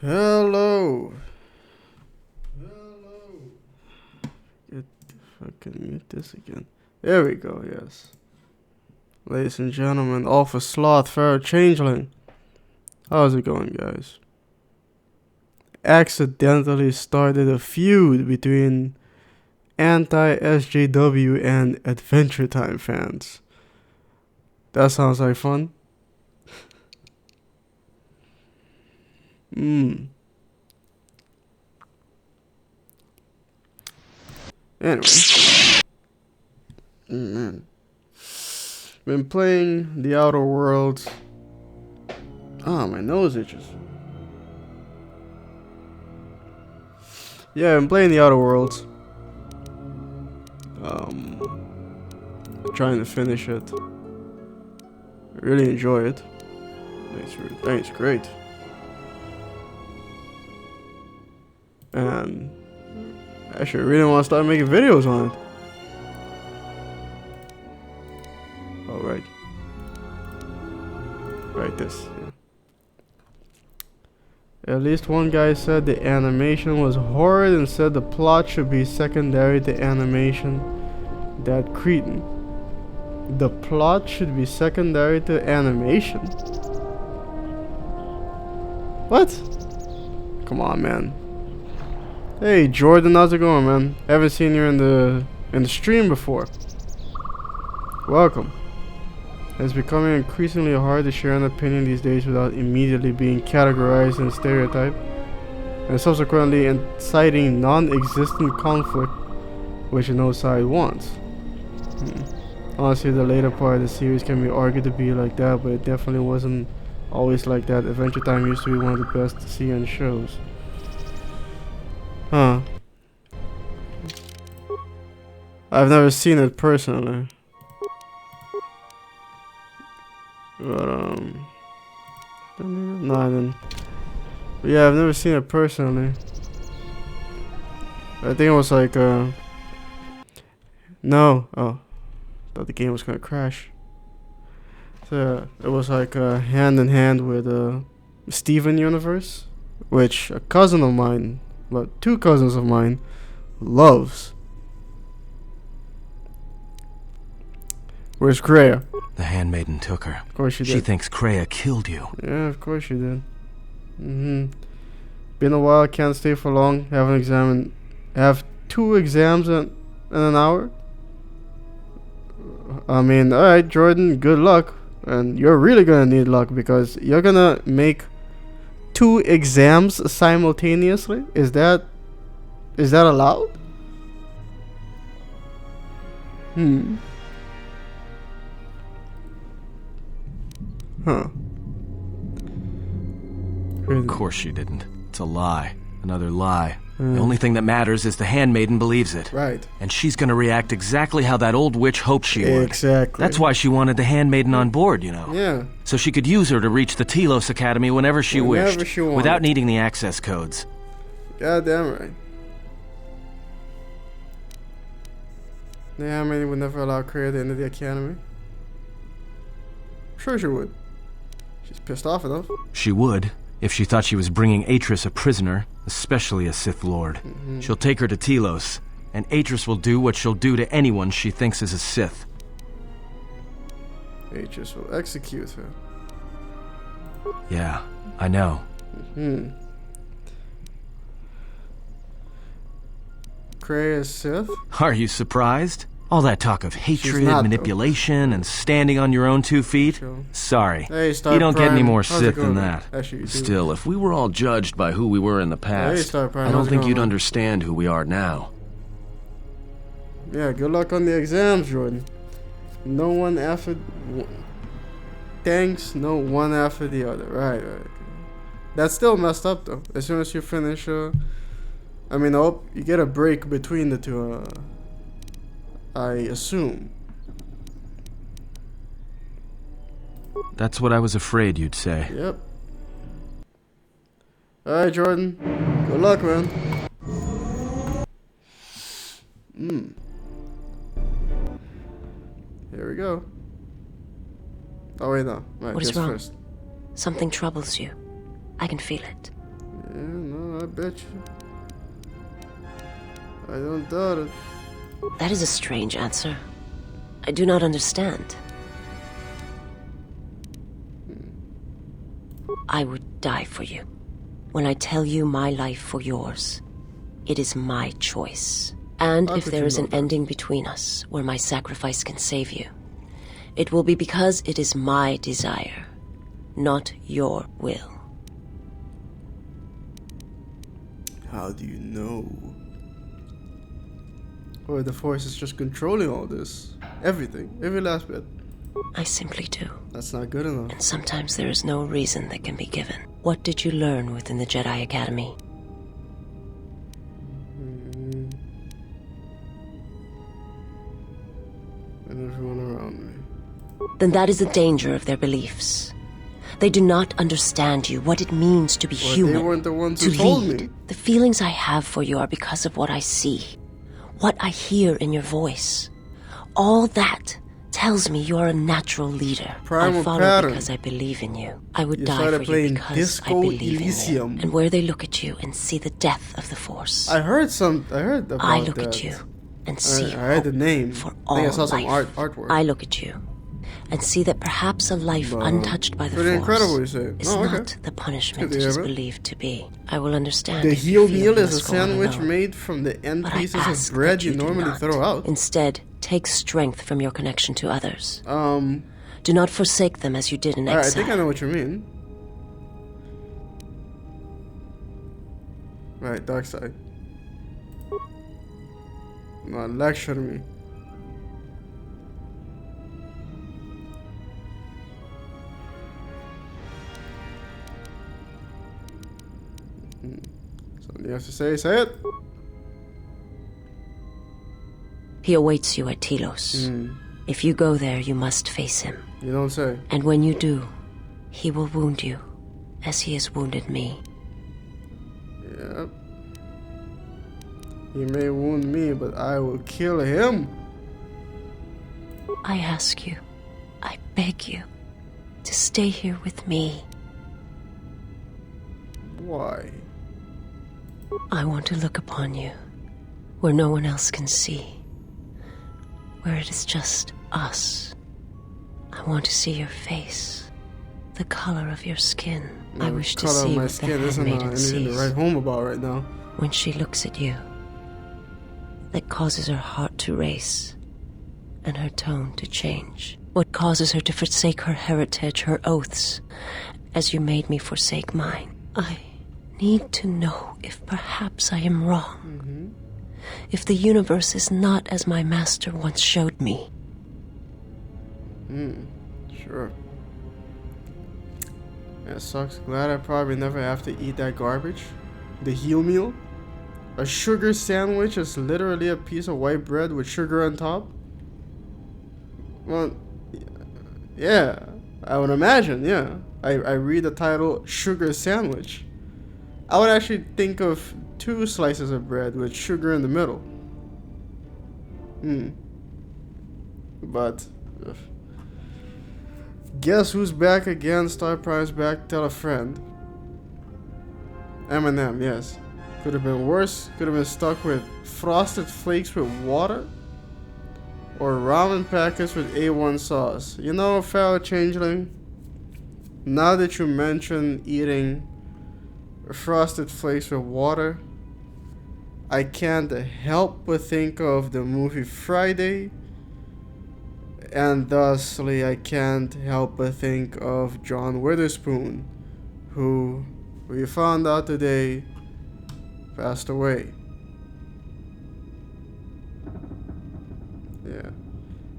Hello. Get fucking mute this again. There we go, yes. Ladies and gentlemen, Alpha Sloth, Pharaoh Changeling. How's it going, guys? Accidentally started a feud between anti-SJW and Adventure Time fans. That sounds like fun. Anyway. Man. Been playing The Outer Worlds. Ah, my nose itches. Yeah, I'm playing The Outer Worlds. Trying to finish it. I really enjoy it. It's great. And actually, I really want to start making videos on it. Alright. Right, this. Yeah. At least one guy said the animation was horrid and said the plot should be secondary to animation. That cretin. The plot should be secondary to animation? What? Come on, man. Hey Jordan, how's it going, man? Haven't seen you in the stream before. Welcome. It's becoming increasingly hard to share an opinion these days without immediately being categorized and stereotyped, and subsequently inciting non-existent conflict which no side wants. Honestly, the later part of the series can be argued to be like that, but it definitely wasn't always like that. Adventure Time used to be one of the best to see on shows. Huh. I've never seen it personally. But, no, I didn't. But yeah, I've never seen it personally. I think it was like, no. Oh. Thought the game was gonna crash. So, it was like, hand in hand with, Steven Universe. Which a cousin of mine, well, two cousins of mine, loves. Where's Kreia? The Handmaiden took her. Of course she did. She thinks Kreia killed you. Yeah, of course she did. Been a while, can't stay for long. Have 2 exams in an hour. I mean, alright, Jordan, good luck. And you're really gonna need luck because you're gonna make 2 exams simultaneously? Is that allowed? Huh. Of course she didn't. It's a lie. Another lie. The only thing that matters is the Handmaiden believes it. Right. And she's gonna react exactly how that old witch hoped she would. Exactly. That's why she wanted the Handmaiden on board, you know. Yeah. So she could use her to reach the Telos Academy whenever she wished. She wanted. Without needing the access codes. Goddamn right. The Handmaiden would never allow Kreia to enter the academy. Sure she would. She's pissed off enough. She would, if she thought she was bringing Atris a prisoner, especially a Sith Lord. She'll take her to Telos, and Atris will do what she'll do to anyone she thinks is a Sith. Atris will execute her. Yeah, I know. Kreia is Sith? Are you surprised? All that talk of hatred, manipulation, and standing on your own 2 feet? Sure. Sorry. Hey, you don't get any more How's Sith than that. Actually, Still, if we were all judged by who we were in the past, I don't think you'd understand who we are now. Yeah, good luck on the exams, Jordan. No one after... Thanks, no one after the other. Right. That's still messed up, though. As soon as you finish... I hope you get a break between the two, I assume. That's what I was afraid you'd say. Yep. Alright, Jordan. Good luck, man. Here we go. Oh wait, no. Right, What is wrong? First. Something troubles you. I can feel it. no, I bet you. I don't doubt it. That is a strange answer. I do not understand. I would die for you. When I tell you my life for yours, it is my choice. And if there is an ending between us where my sacrifice can save you, it will be because it is my desire, not your will. How do you know? Or the Force is just controlling all this. Everything. Every last bit. I simply do. That's not good enough. And sometimes there is no reason that can be given. What did you learn within the Jedi Academy? And everyone around me. Then that is the danger of their beliefs. They do not understand you, what it means to be human. They weren't the ones who told me. The feelings I have for you are because of what I see, what I hear in your voice. All that tells me you're a natural leader. I follow because I believe in you. I would die for you because I believe in you. And where they look at you and see the death of the Force. I heard about that. I look at you and see I heard the name. For all I saw some life. artwork. I look at you and see that perhaps a life untouched by the Pretty Force incredible, you say. is not the punishment it is believed to be. I will understand. The heel meal is a sandwich made from the end pieces of bread you normally throw out. Instead, take strength from your connection to others. Do not forsake them as you did in exile. I think I know what you mean. Right, dark side. No, lecture me. Something you have to say it. He awaits you at Telos. If you go there, you must face him. You don't say. And when you do, he will wound you, as he has wounded me. Yep. He may wound me, but I will kill him. I ask you, I beg you, to stay here with me. Why? I want to look upon you, where no one else can see. Where it is just us. I want to see your face, the color of your skin. I wish to see what the Handmaiden sees to write home about right now. When she looks at you, that causes her heart to race and her tone to change. What causes her to forsake her heritage, her oaths, as you made me forsake mine. I need to know if perhaps I am wrong. If the universe is not as my master once showed me. Sure. Yeah, sucks. Glad I probably never have to eat that garbage. The heel meal. A sugar sandwich is literally a piece of white bread with sugar on top. Well, yeah, I would imagine, yeah. I read the title, Sugar Sandwich. I would actually think of 2 slices of bread with sugar in the middle. But guess who's back again? Star Prime's back. Tell a friend. M&M, yes. Could have been worse. Could have been stuck with frosted flakes with water. Or ramen packets with A1 sauce. You know, fellow changeling, now that you mention eating frosted flakes with water, I can't help but think of the movie Friday, and thusly I can't help but think of John Witherspoon, who we found out today passed away.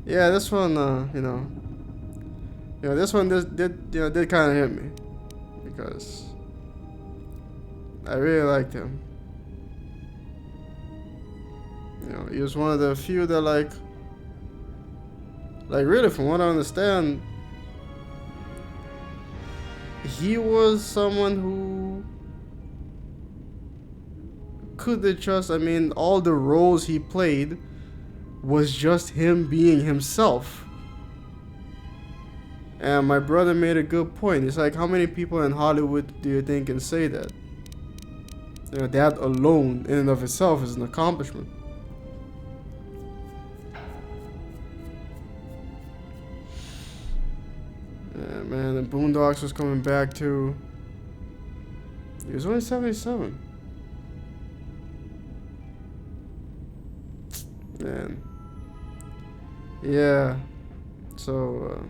Yeah, this one, this one did kind of hit me, because I really liked him. He was one of the few that like really, from what I understand, he was someone who could have just, all the roles he played was just him being himself. And my brother made a good point. It's like, how many people in Hollywood do you think can say that? You know, that alone, in and of itself, is an accomplishment. Yeah, man, the Boondocks was coming back too. He was only 77. Man. Yeah. So,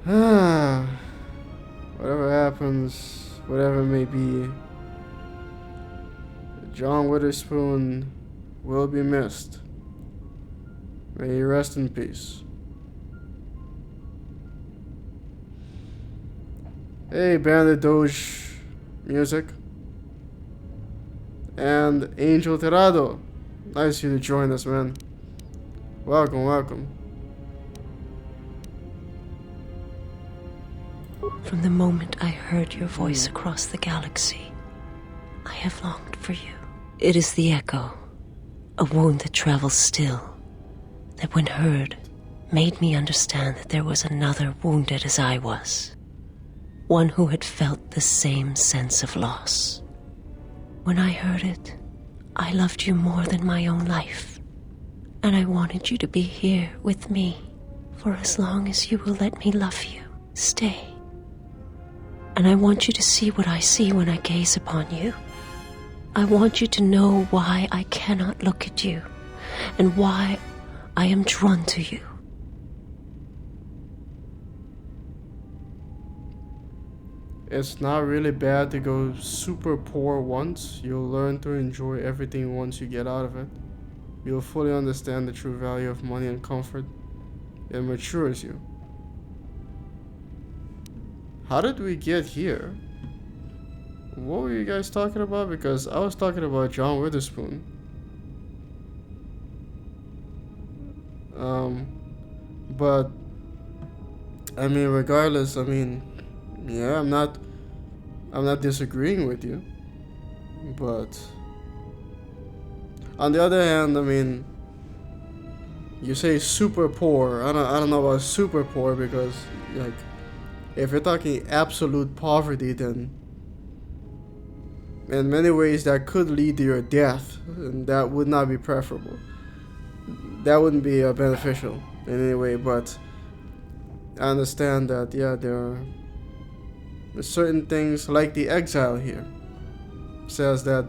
whatever happens, whatever it may be, John Witherspoon will be missed. May he rest in peace. Hey, Bandit Doge music. And Angel Terrado. Nice of you to join us, man. Welcome, welcome. From the moment I heard your voice across the galaxy, I have longed for you. It is the echo, a wound that travels still, that when heard, made me understand that there was another wounded as I was. One who had felt the same sense of loss. When I heard it, I loved you more than my own life, and I wanted you to be here with me for as long as you will let me love you. Stay. And I want you to see what I see when I gaze upon you. I want you to know why I cannot look at you, and why I am drawn to you. It's not really bad to go super poor once. You'll learn to enjoy everything once you get out of it. You'll fully understand the true value of money and comfort. It matures you. How did we get here? What were you guys talking about? Because I was talking about John Witherspoon. But I mean, regardless, I mean, yeah, I'm not disagreeing with you, but on the other hand, I mean, you say super poor. I don't know about super poor, because like, if you're talking absolute poverty, then in many ways that could lead to your death, and that would not be preferable. That wouldn't be beneficial in any way. But I understand that, yeah, there are certain things, like the exile here says that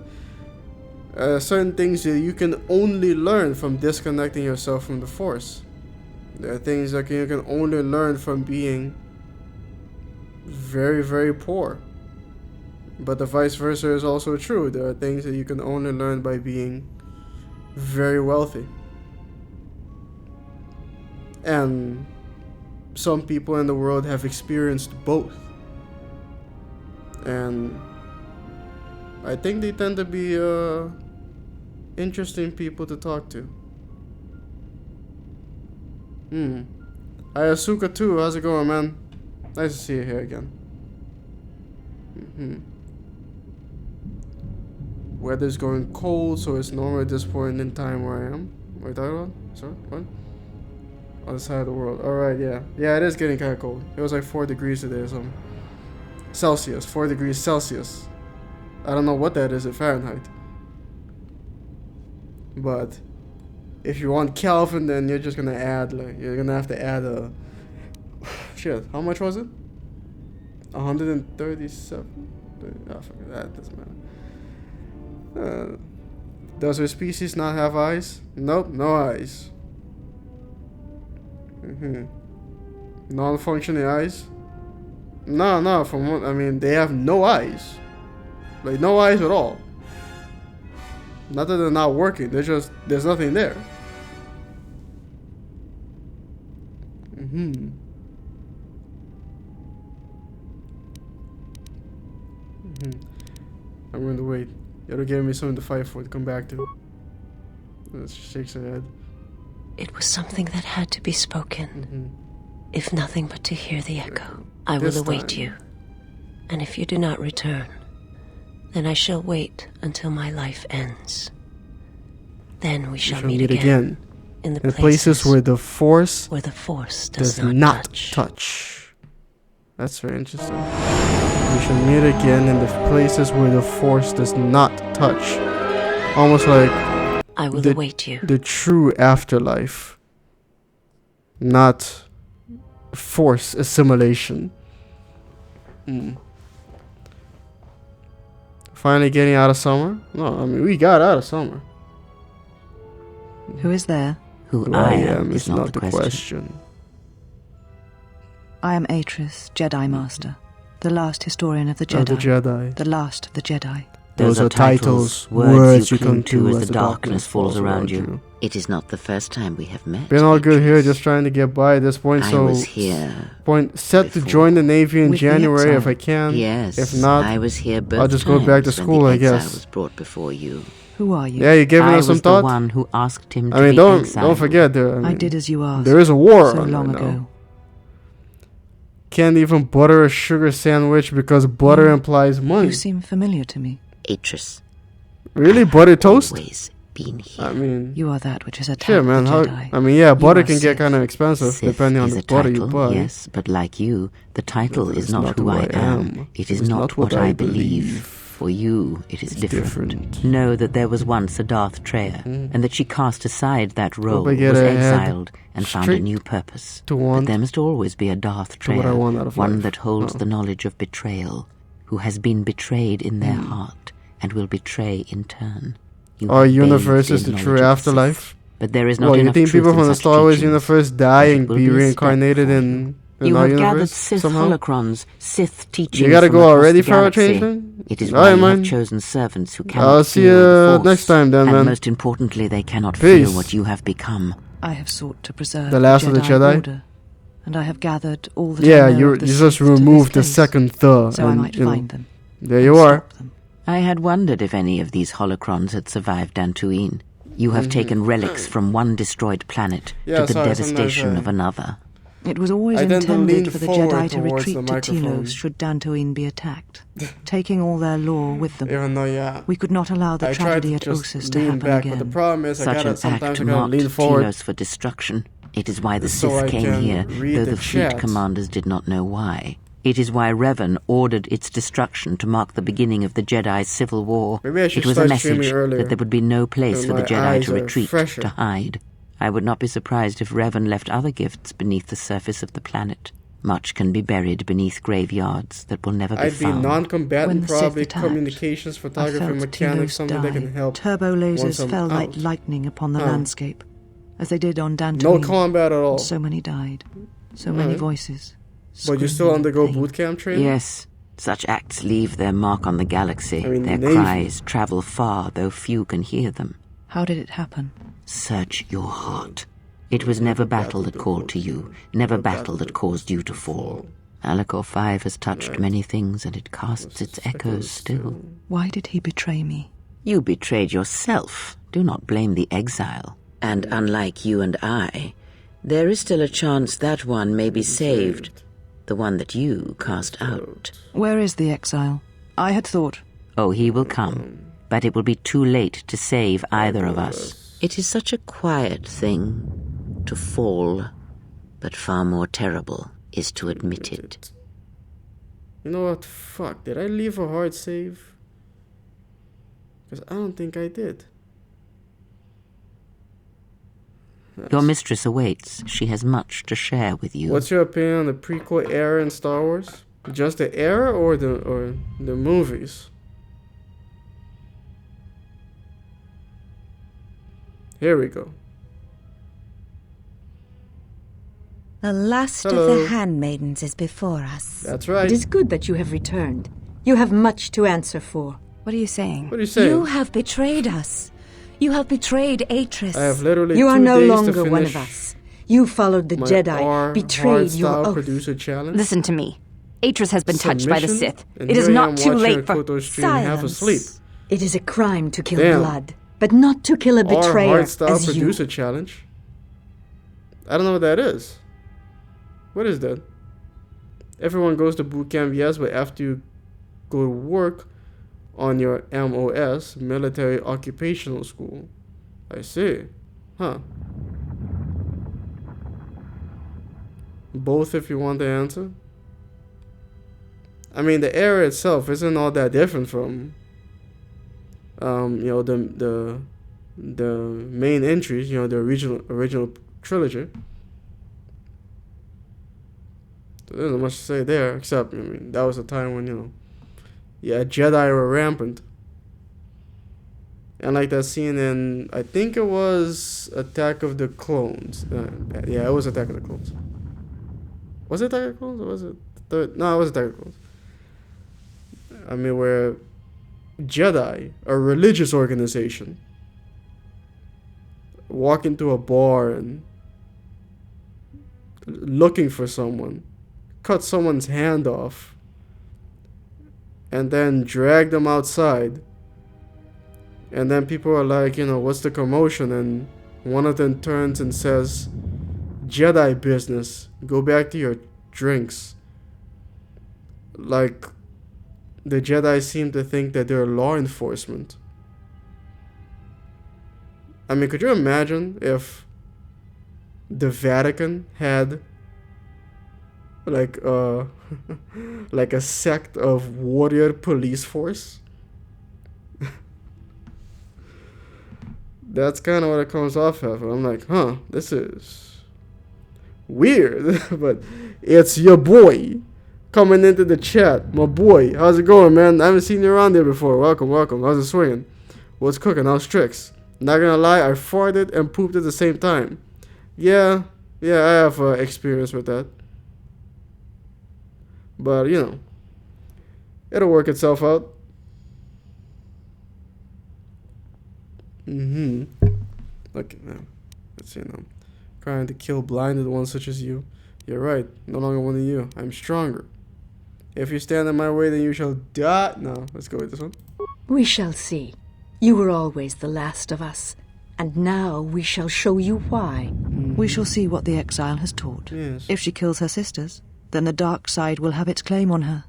certain things that you can only learn from disconnecting yourself from the Force. There are things that you can only learn from being very, very poor. But the vice versa is also true. There are things that you can only learn by being very wealthy. And some people in the world have experienced both. And I think they tend to be interesting people to talk to. Hi Asuka too, how's it going, man? Nice to see you here again. Weather's going cold, so it's normal at this point in time where I am. What are you talking about? Sorry, what? Other side of the world. Alright, yeah. Yeah, it is getting kind of cold. It was like 4 degrees today or something. Celsius, 4 degrees Celsius. I don't know what that is in Fahrenheit. But if you want Kelvin, then you're just gonna add, like, you're gonna have to add a... Shit, how much was it? 137? Oh, fuck, that doesn't matter. Does her species not have eyes? Nope, no eyes. Non-functioning eyes? No, from what, I mean, they have no eyes. Like, no eyes at all. Not that they're not working, they're just, there's nothing there. I'm going to wait. It'll give me something to fight for, to come back to. She shakes her head. It was something that had to be spoken. If nothing but to hear the echo. I will await you. And if you do not return, then I shall wait until my life ends. Then we shall meet again. In the places where the Force does not touch. That's very interesting. We shall meet again in the places where the Force does not touch. Almost like I will await you. The true afterlife. Not Force assimilation. Finally getting out of summer? No, I mean, we got out of summer. Who is there? Who I am is not the question. I am Atris, Jedi Master, the last historian of the Jedi. The last of the Jedi. Those are titles, words you come to as the darkness falls around you. It is not the first time we have met. Been all good here, just trying to get by at this point. So, I was here set to join the Navy in January if I can. Yes. If not, I was here both I'll just go back to school, I guess. Was brought before you. Who are you? Yeah, you giving us some thought? I was the one who asked him to I mean, be don't forget there. I did as you asked. There is a war so on long right ago. Now. Can't even butter a sugar sandwich because butter implies money. You seem familiar to me. Atris. Really? Butter toast? Always been here. I mean, you are that which is attacked yeah, man. the Jedi. I mean, yeah, butter can Sith. get kind of expensive Sith depending on the butter title, you buy. Yes, but like you, the title is not who I am. It is not what I believe. For you, it is different. Know that there was once a Darth Treya, and that she cast aside that role, was exiled, and found a new purpose. But there must always be a Darth Treya, one that holds the knowledge of betrayal, who has been betrayed in their heart, and will betray in turn. Our universe is the true afterlife. But there is not you enough think truth people from the Star Wars teachings, universe die and be reincarnated in you our have gathered universe Sith somehow? holocrons, Sith teachings. You gotta from go across already the for our galaxy. training? It is why you have chosen servants who cannot I'll see feel the you Force, next time then, and man. most importantly, they cannot Peace. feel what you have become. I have sought to preserve The last of the Jedi? order, and I have gathered all that Yeah, I know you of the just Sith to removed the this place, second the. so I might find them. There you are. Stop them. I had wondered if any of these holocrons had survived Dantooine. You have taken relics from one destroyed planet to the devastation of another. It was always I tend to lean intended for the forward Jedi to towards retreat the to microphone. Telos should Dantooine be attacked, taking all their lore with them. Even though, yeah. We could not allow the I tried tragedy to at just Ossus to lean happen back, again. but the problem is Such an sometimes act I gotta lean marked forward. Telos for destruction. It is why the So Sith I came can here, read though the the fleet chat. commanders did not know why. It is why Revan ordered its destruction to mark the beginning of the Jedi's civil war. Maybe I should It was a start streaming message earlier. that there would be no place When for the my Jedi eyes to are retreat, fresher. to hide. I would not be surprised if Revan left other gifts beneath the surface of the planet. Much can be buried beneath graveyards that will never be I'd be found. When non-combatant, the Sith probably attacked, communications, I photography, felt mechanics, Telos something that die. can help. Turbo once lasers I'm fell like out. lightning upon the Huh. landscape, as they did on Dantooine. No combat at all. So many died. So many Alright. voices. But you still screaming undergo pain. boot camp training? Yes, such acts leave their mark on the galaxy. I mean, Their Navy. cries travel far, though few can hear them. How did it happen? Search your heart. It was never battle that called to you, never battle that caused you to fall. Alicor 5 has touched many things, and it casts its echoes still. Why did he betray me? You betrayed yourself. Do not blame the exile. And unlike you and I, there is still a chance that one may be saved. The one that you cast out. Where is the exile? I had thought... Oh, he will come, but it will be too late to save either of us. It is such a quiet thing to fall, but far more terrible is to admit it. You know what? Fuck. Did I leave a hard save? Because I don't think I did. Your mistress awaits. She has much to share with you. What's your opinion on the prequel era in Star Wars? Just the era or the movies? Here we go. The last Hello. of the Handmaidens is before us. That's right. It is good that you have returned. You have much to answer for. What are you saying? What are you saying? You have betrayed us. You have betrayed Atris. I have literally You are 2 no days longer to finish one of us. You followed the my Jedi, betrayed your hard-style oath. producer challenge. Listen to me. Atris has been touched by the Submission? Sith. And It is here I not am too watching a late for... KoTOR stream half Silence. asleep. It is a crime to kill Damn. blood, but not to kill a Our betrayer hard-style as you. producer challenge. I don't know what that is. What is that? Everyone goes to boot camp, yes, but after you go to work on your MOS, Military Occupational School. I see. Huh. Both if you want the answer. I mean, the area itself isn't all that different from, the main entries, the original trilogy. So there's not much to say there, except, I mean, that was a time when, Jedi were rampant. And like that scene in, I think it was Attack of the Clones. Yeah, it was Attack of the Clones. Was it Attack of the Clones? Or was it third? No, it was Attack of the Clones. I mean, where Jedi, a religious organization, walk into a bar and looking for someone, cut someone's hand off, and then drag them outside. And then people are like, what's the commotion? And one of them turns and says, Jedi business. Go back to your drinks. Like, the Jedi seem to think that they're law enforcement. I mean, could you imagine if the Vatican had like a sect of warrior police force? That's kind of what it comes off of. I'm like, this is weird. But it's your boy coming into the chat. My boy, how's it going, man? I haven't seen you around there before. Welcome. How's it swinging? What's cooking? How's tricks? Not gonna lie, I farted and pooped at the same time. Yeah, I have experience with that. But, it'll work itself out. Look, let's see now. Trying to kill blinded ones such as you. You're right. No longer one of you. I'm stronger. If you stand in my way, then you shall die. No, let's go with this one. We shall see. You were always the last of us, and now we shall show you why. We shall see what the exile has taught. Yes. If she kills her sisters, then the dark side will have its claim on her.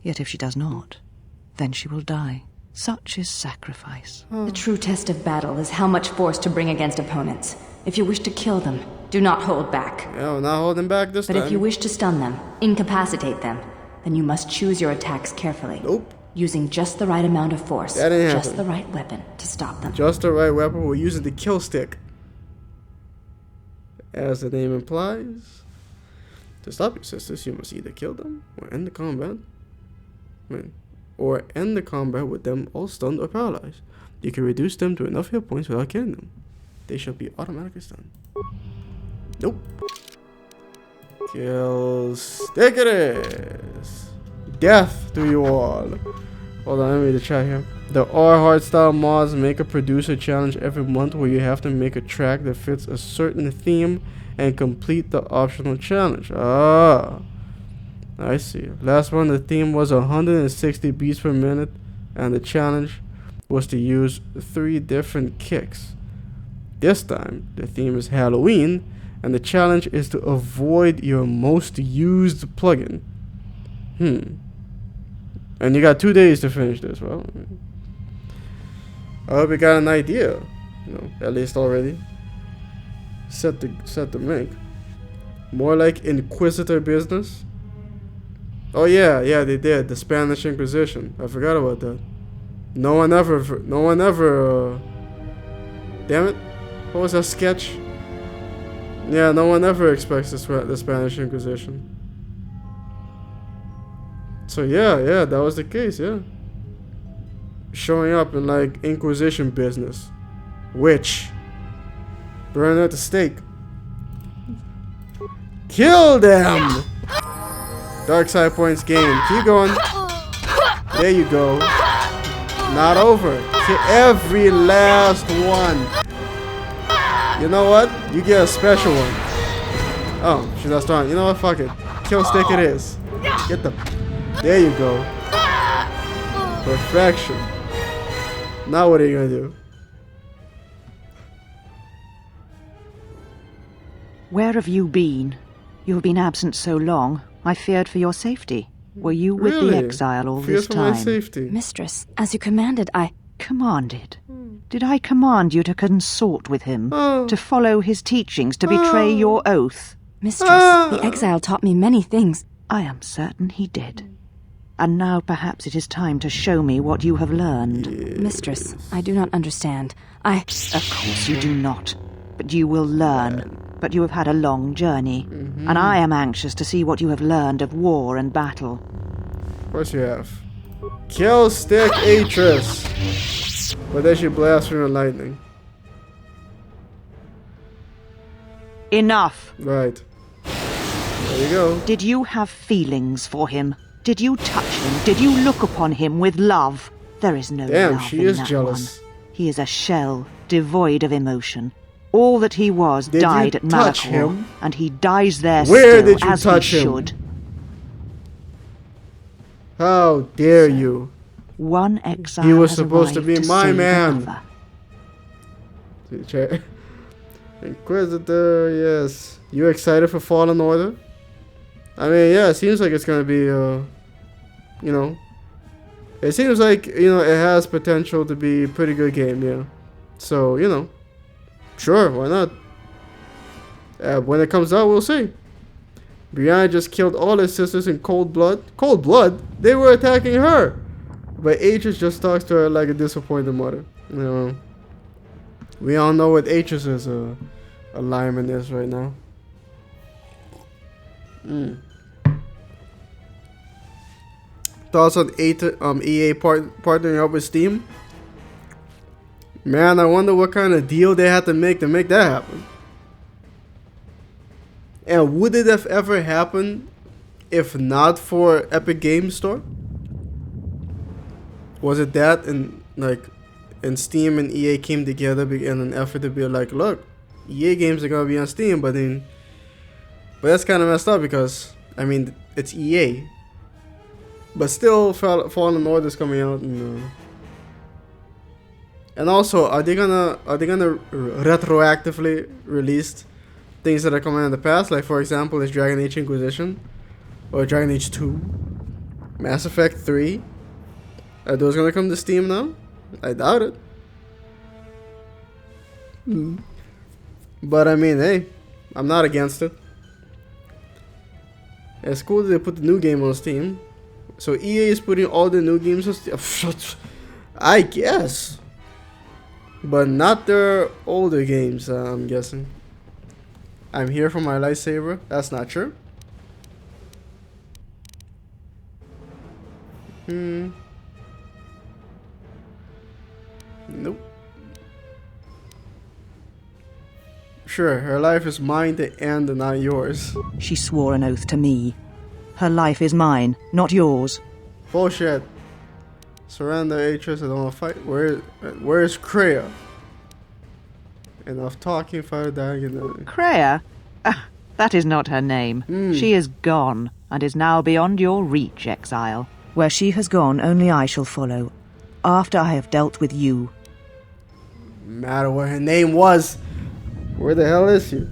Yet if she does not, then she will die. Such is sacrifice. The true test of battle is how much force to bring against opponents. If you wish to kill them, do not hold back. Yeah, we're not holding back this time. But if you wish to stun them, incapacitate them, then you must choose your attacks carefully. Nope. Using just the right amount of force, just the right weapon to stop them. Just the right weapon. We're using the kill stick. As the name implies. To stop your sisters, you must either kill them or end the combat. Or end the combat with them all stunned or paralyzed. You can reduce them to enough hit points without killing them. They shall be automatically stunned. Nope. Kill stick it is. Death to you all. Hold on, let me read the chat here. The R hardstyle mods make a producer challenge every month where you have to make a track that fits a certain theme and complete the optional challenge. I see. Last one, the theme was 160 beats per minute, and the challenge was to use 3 different kicks. This time, the theme is Halloween, and the challenge is to avoid your most used plugin. And you got 2 days to finish this. Well, I hope you got an idea, at least already. Set to make. More like Inquisitor business. Oh yeah, they did. The Spanish Inquisition. I forgot about that. No one ever. Damn it! What was that sketch? Yeah, no one ever expects the Spanish Inquisition. So yeah, that was the case. Yeah. Showing up in like Inquisition business, witch, burn at the stake, kill them. Dark side points gained. Keep going. There you go. Not over. Kill every last one. You know what? You get a special one. Oh, she's not strong. You know what? Fuck it. Kill stick it is. Get them. There you go. Perfection. Now what are you gonna do? Where have you been? You have been absent so long. I feared for your safety. Were you with the exile all this time? My safety. Mistress, as you commanded, I... Commanded? Did I command you to consort with him? To follow his teachings? To betray your oath? Mistress, the exile taught me many things. I am certain he did. And now perhaps it is time to show me what you have learned. Yes. Mistress, I do not understand. Of course you do not. But you will learn. But you have had a long journey. And I am anxious to see what you have learned of war and battle. Of course you have. Kill stick Atris. But then she blasts through the lightning. Enough. Right. There you go. Did you have feelings for him? Did you touch him? Did you look upon him with love? There is no Damn, love she in is that jealous. one. He is a shell, devoid of emotion. All that he was Did died you at touch Malachor, him? and he dies there Where still, did you as touch he him? should. How dare you? One exile He was has supposed to arrived be my save man. another. Inquisitor, yes. You excited for Fallen Order? I mean, yeah, it seems like it's gonna be, you know, it seems like, you know, it has potential to be a pretty good game, yeah. So, you know, sure, why not? When it comes out, we'll see. Brianna just killed all his sisters in cold blood. Cold blood? They were attacking her. But Atris just talks to her like a disappointed mother. You know, we all know what Atris's alignment is right now. Thoughts on EA partnering up with Steam? Man, I wonder what kind of deal they had to make that happen. And would it have ever happened if not for Epic Games Store? Was it that and Steam and EA came together in an effort to be like, look, EA games are gonna be on Steam, but that's kind of messed up because I mean it's EA, but still Fallen Order is coming out, and also are they gonna retroactively release things that are coming out in the past? Like for example, is Dragon Age Inquisition or Dragon Age 2, Mass Effect 3? Are those gonna come to Steam now? I doubt it. But I mean, hey, I'm not against it. It's cool that they put the new game on Steam. So EA is putting all the new games on Steam. I guess. But not their older games, I'm guessing. I'm here for my lightsaber. That's not true. Nope. Sure, her life is mine to end and not yours. She swore an oath to me. Her life is mine, not yours. Bullshit. Surrender, Atris, I don't want to fight. Where's Kreia? Enough talking, fire dying. Kreia? That is not her name. She is gone, and is now beyond your reach, Exile. Where she has gone, only I shall follow, after I have dealt with you. Matter what her name was. Where the hell is she?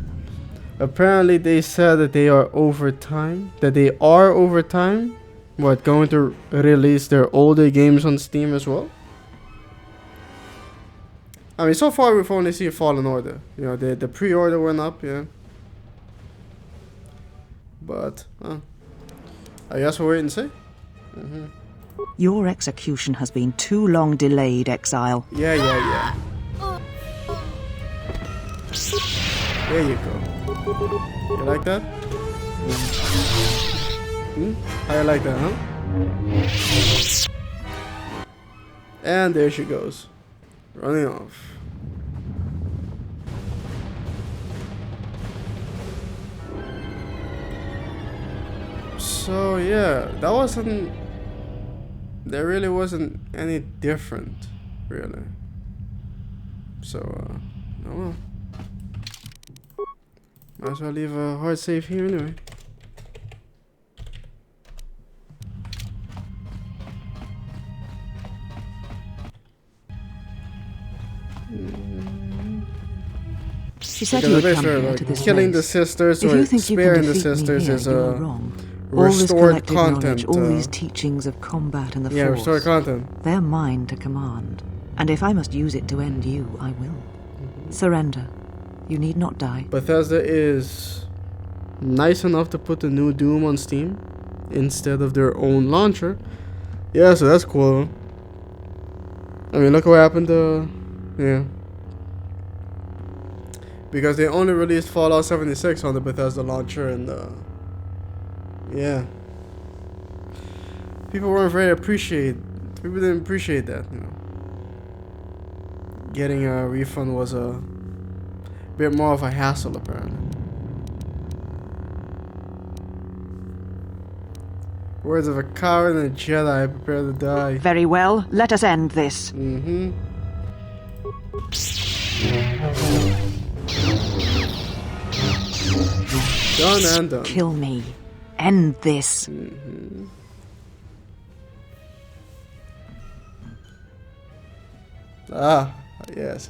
Apparently they said that they are over time. What, going to release their older games on Steam as well? I mean, so far we've only seen Fallen Order. You know, the pre-order went up, yeah. But, I guess we'll wait and see. Your execution has been too long delayed, Exile. Yeah. There you go. You like that? How you like that, huh? And there she goes. Running off. So yeah, there really wasn't any different, really. So, oh well. Might as well leave a hard save here anyway. She said you would come here to this killing place. the sisters If or you think you can sparing the defeat me sisters here, is you are wrong. restored All this content. all these teachings of combat and the yeah, Force. restored content. They're mine to command. And if I must use it to end you, I will. Surrender. You need not die. Bethesda is nice enough to put the new Doom on Steam. instead of their own launcher. Yeah, so that's cool. I mean, look what happened to... Yeah. Because they only released Fallout 76 on the Bethesda launcher, and yeah, people weren't very people didn't appreciate that, you know. Getting a refund was a bit more of a hassle, apparently. Words of a coward and a Jedi, prepare to die. Very well, let us end this. Done and done. Kill me. End this. Ah, yes.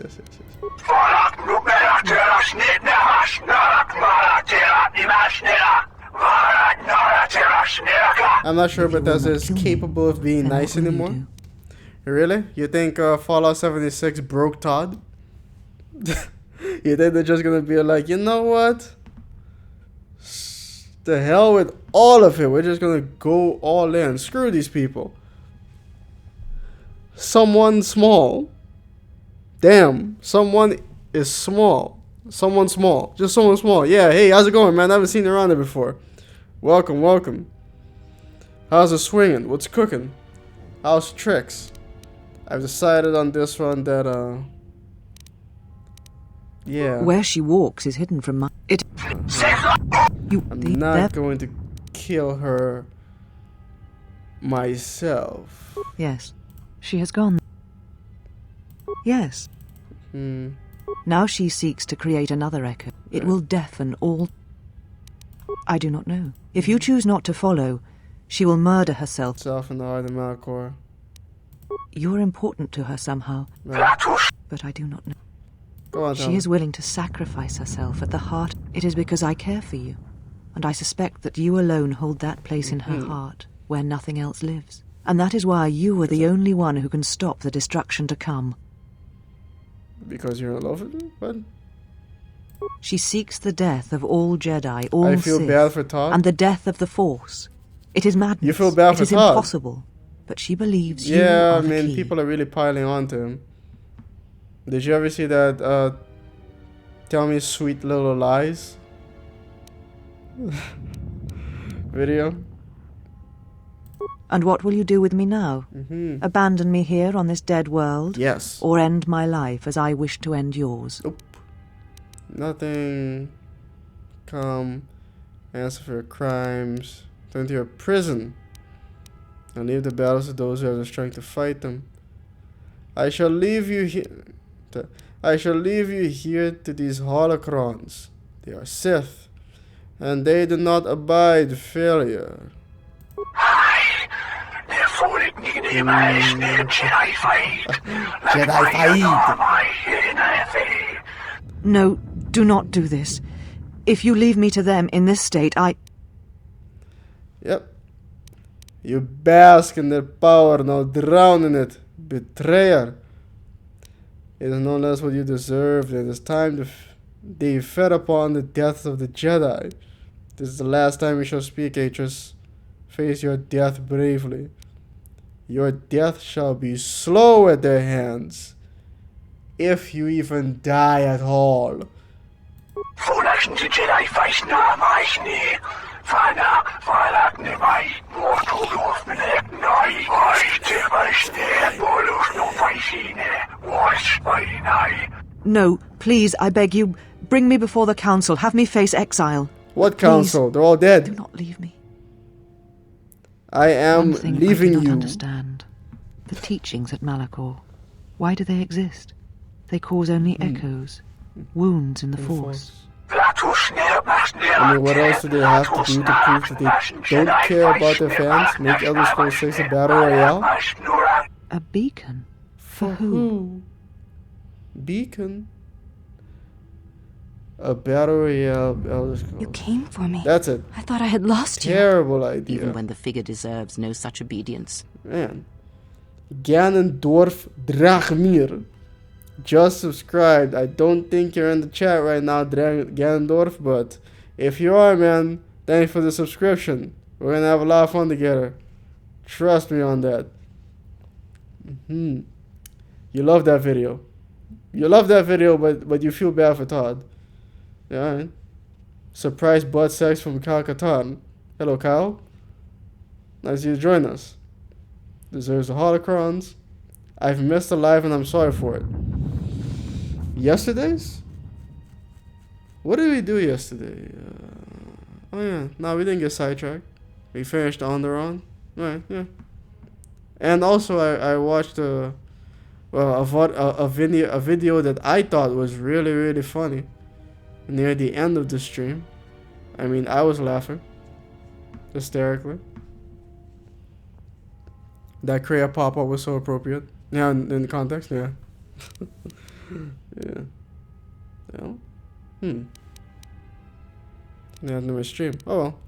I'm not sure Bethesda is capable of being nice anymore. Really? You think Fallout 76 broke Todd? You think they're just gonna be like, you know what? The hell with all of it. We're just gonna go all in. Screw these people. Someone small. Damn. Someone is small. Someone small. Just someone small. Yeah, hey, how's it going, man? I haven't seen you around there before. Welcome. How's it swinging? What's cooking? How's tricks? I've decided on this one that, yeah. Where she walks is hidden from my... I'm not going to kill her myself. Yes. She has gone. Yes. Now she seeks to create another echo. It will deafen all... I do not know. If you choose not to follow, she will murder herself. Self in the heart of Malachor. You're important to her somehow. Right. But I do not know. Go on, she is willing to sacrifice herself at the heart. It is because I care for you. And I suspect that you alone hold that place in her heart, where nothing else lives. And that is why you are the only one who can stop the destruction to come. Because you're in love with me? What? She seeks the death of all Jedi, all I feel Sith, bad for Todd. and the death of the Force. It is madness. You feel bad for It is Todd. impossible. But she believes you Yeah, are I the mean, key. people are really piling on to him. Did you ever see that, Tell Me Sweet Little Lies video? And what will you do with me now? Abandon me here on this dead world? Yes. Or end my life as I wish to end yours? Nope. Nothing. Come. Answer for your crimes. Turn to your prison. And leave the battles to those who have the strength to fight them. I shall leave you here. I shall leave you here to these holocrons. They are Sith, and they do not abide failure. Jedi fight. No, do not do this. If you leave me to them in this state, Yep. You bask in their power, now drown in it, betrayer. It is no less what you deserve. It is time to they fed upon the death of the Jedi. This is the last time we shall speak, Atris. Face your death bravely. Your death shall be slow at their hands, if you even die at all. No, please, I beg you, bring me before the council. Have me face exile. What council? They're all dead. Do not leave me. I am One thing leaving I do not you. understand. The teachings at Malachor. Why do they exist? They cause only echoes, wounds in the Force. I mean, what else do they have to do to prove that they don't care about their fans? Make Elder Scrolls 6 a battle royale? A beacon? For who? Beacon? A battle royale Elder Scrolls. You came for me. That's it. I thought I had lost you. Terrible idea. Even when the figure deserves no such obedience. Man. Ganondorf Dragmir. Just subscribed. I don't think you're in the chat right now, Ganondorf, but if you are, man, thanks for the subscription. We're gonna have a lot of fun together. Trust me on that. You love that video. You love that video, but you feel bad for Todd. Yeah. Right. Surprise butt sex from KoTOR. Hello, Kyle. Nice you to join us. Deserves the holocrons. I've missed a life and I'm sorry for it. Yesterday's? What did we do yesterday? Oh yeah, no, we didn't get sidetracked. We finished on the run. Right, yeah. And also, I watched a video that I thought was really, really funny near the end of the stream. I mean, I was laughing hysterically. That Kreia pop-up was so appropriate. Yeah, in the context, yeah. Yeah. Yeah. Yeah, my stream. Oh well.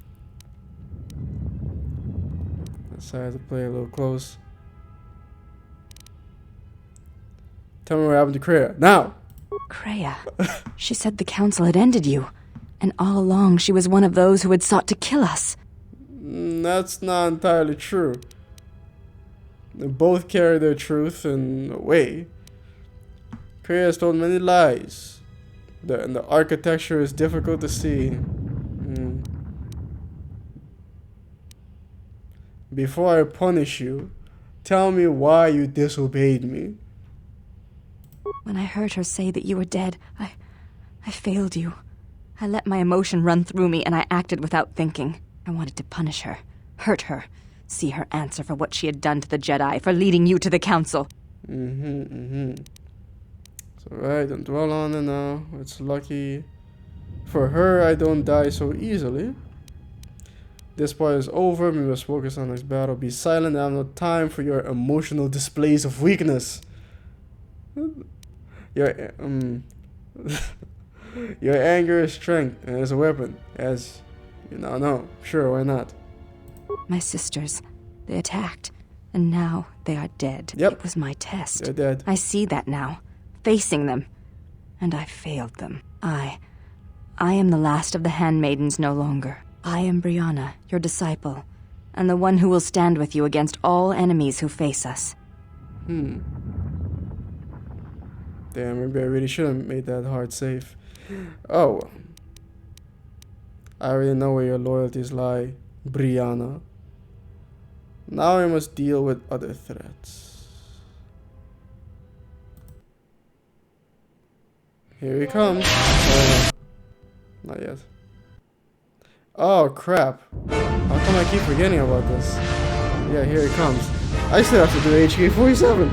Decided to play a little close. Tell me what happened to Kreia. Now! Kreia. She said the council had ended you. And all along she was one of those who had sought to kill us. That's not entirely true. They both carry their truth in a way. Kreia has told many lies. The architecture is difficult to see. Before I punish you, tell me why you disobeyed me. When I heard her say that you were dead, I failed you. I let my emotion run through me and I acted without thinking. I wanted to punish her, hurt her, see her answer for what she had done to the Jedi, for leading you to the council. It's alright, don't dwell on it now. It's lucky for her I don't die so easily. This part is over. We must focus on this battle. Be silent. I have no time for your emotional displays of weakness. Your anger is strength and is a weapon, as you now know. Sure, why not? My sisters, they attacked, and now they are dead. Yep. It was my test. They're dead. I see that now, facing them, and I failed them. I am the last of the Handmaidens no longer. I am Brianna, your disciple, and the one who will stand with you against all enemies who face us. Damn, maybe I really should have made that hard save. Oh. I already know where your loyalties lie, Brianna. Now I must deal with other threats. Here he comes. Not yet. Oh crap. How come I keep forgetting about this? Yeah, here he comes. I still have to do HK-47.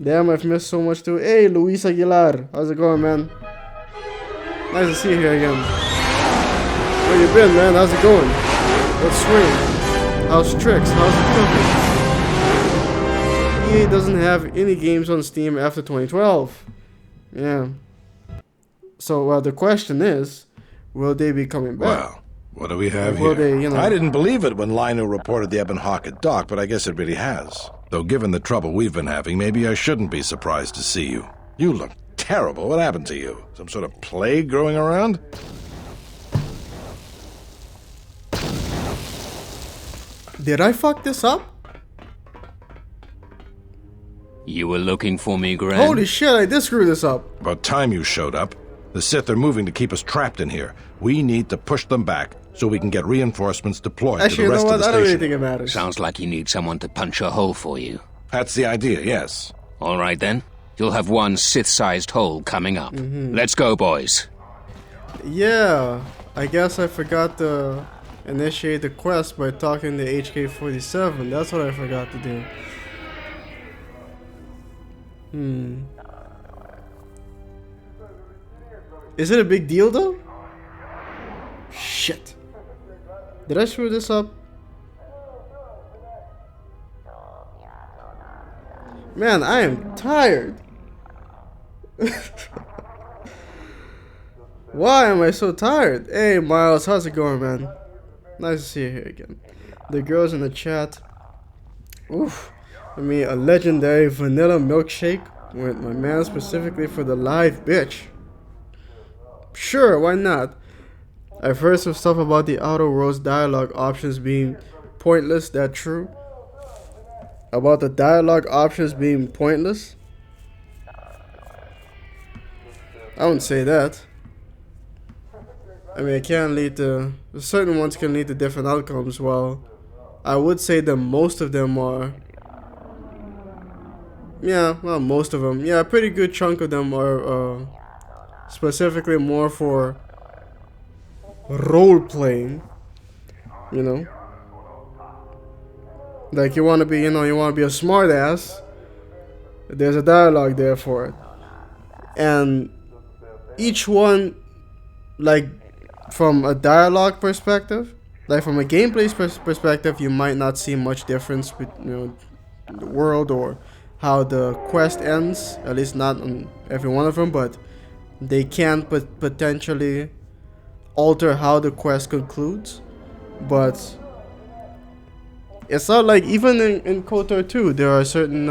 Damn, I've missed so much too. Hey, Luis Aguilar. How's it going, man? Nice to see you here again. Where you been, man? How's it going? What's swing? How's tricks? How's the cooking? EA doesn't have any games on Steam after 2012. Yeah. So, the question is, will they be coming back? Well, what do we have here? They, I didn't believe it when Lino reported the Ebon Hawk at dock, but I guess it really has. Though given the trouble we've been having, maybe I shouldn't be surprised to see you. You look terrible. What happened to you? Some sort of plague growing around? Did I fuck this up? You were looking for me, Gran? Holy shit, I did screw this up. About time you showed up. The Sith are moving to keep us trapped in here. We need to push them back so we can get reinforcements deployed to the rest of the station. I don't really think it matters. Sounds like you need someone to punch a hole for you. That's the idea, yes. All right, then. You'll have one Sith-sized hole coming up. Let's go, boys. Yeah, I guess I forgot to initiate the quest by talking to HK-47. That's what I forgot to do. Is it a big deal, though? Shit. Did I screw this up? Man, I am tired. Why am I so tired? Hey, Miles, how's it going, man? Nice to see you here again. The girls in the chat. Oof. I mean, a legendary vanilla milkshake with my man specifically for the live bitch. Sure, why not? I've heard some stuff about the Outer Worlds dialogue options being pointless. That true? About the dialogue options being pointless? I wouldn't say that. I mean, it can lead to... certain ones can lead to different outcomes, while I would say that most of them are... yeah, well, most of them. Yeah, a pretty good chunk of them are specifically more for role-playing, you know? Like, you want to be, you know, you want to be a smart-ass. There's a dialogue there for it. And each one, like, from a dialogue perspective, like from a gameplay perspective, you might not see much difference with, you know, the world or how the quest ends, at least not on every one of them, but they can potentially alter how the quest concludes. But it's not like, even in KoTOR 2, there are certain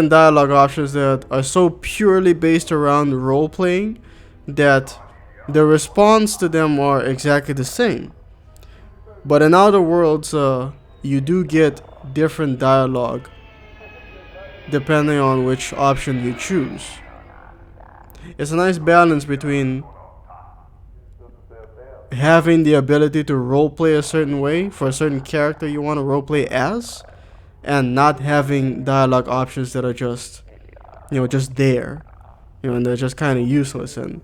dialogue options that are so purely based around role-playing that the response to them are exactly the same. But in Outer Worlds, you do get different dialogue depending on which option you choose. It's a nice balance between having the ability to roleplay a certain way for a certain character you want to roleplay as, and not having dialogue options that are just, you know, just there, you know, and they're just kind of useless, and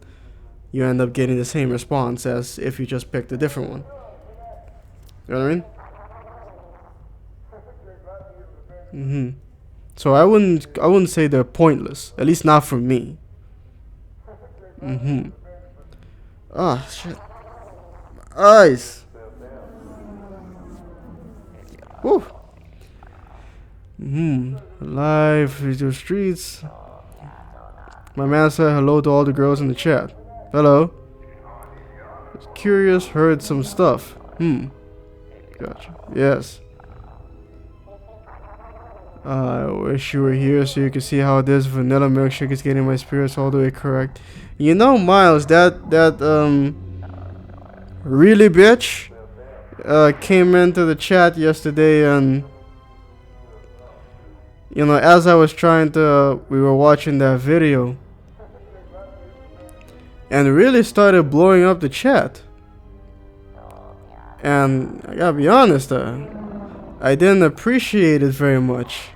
you end up getting the same response as if you just picked a different one. You know what I mean? So I wouldn't say they're pointless, at least not for me. Ah, shit. Eyes. Woo. Live through streets. My man said hello to all the girls in the chat. Hello. Was curious, heard some stuff. Gotcha. Yes. I wish you were here so you could see how this vanilla milkshake is getting my spirits all the way correct. You know, Miles, that really bitch came into the chat yesterday, and you know, as I was we were watching that video, and really started blowing up the chat. And I gotta be honest, I didn't appreciate it very much.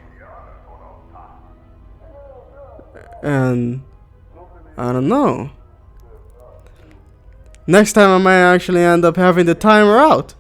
And I don't know. Next time I might actually end up having to time her out.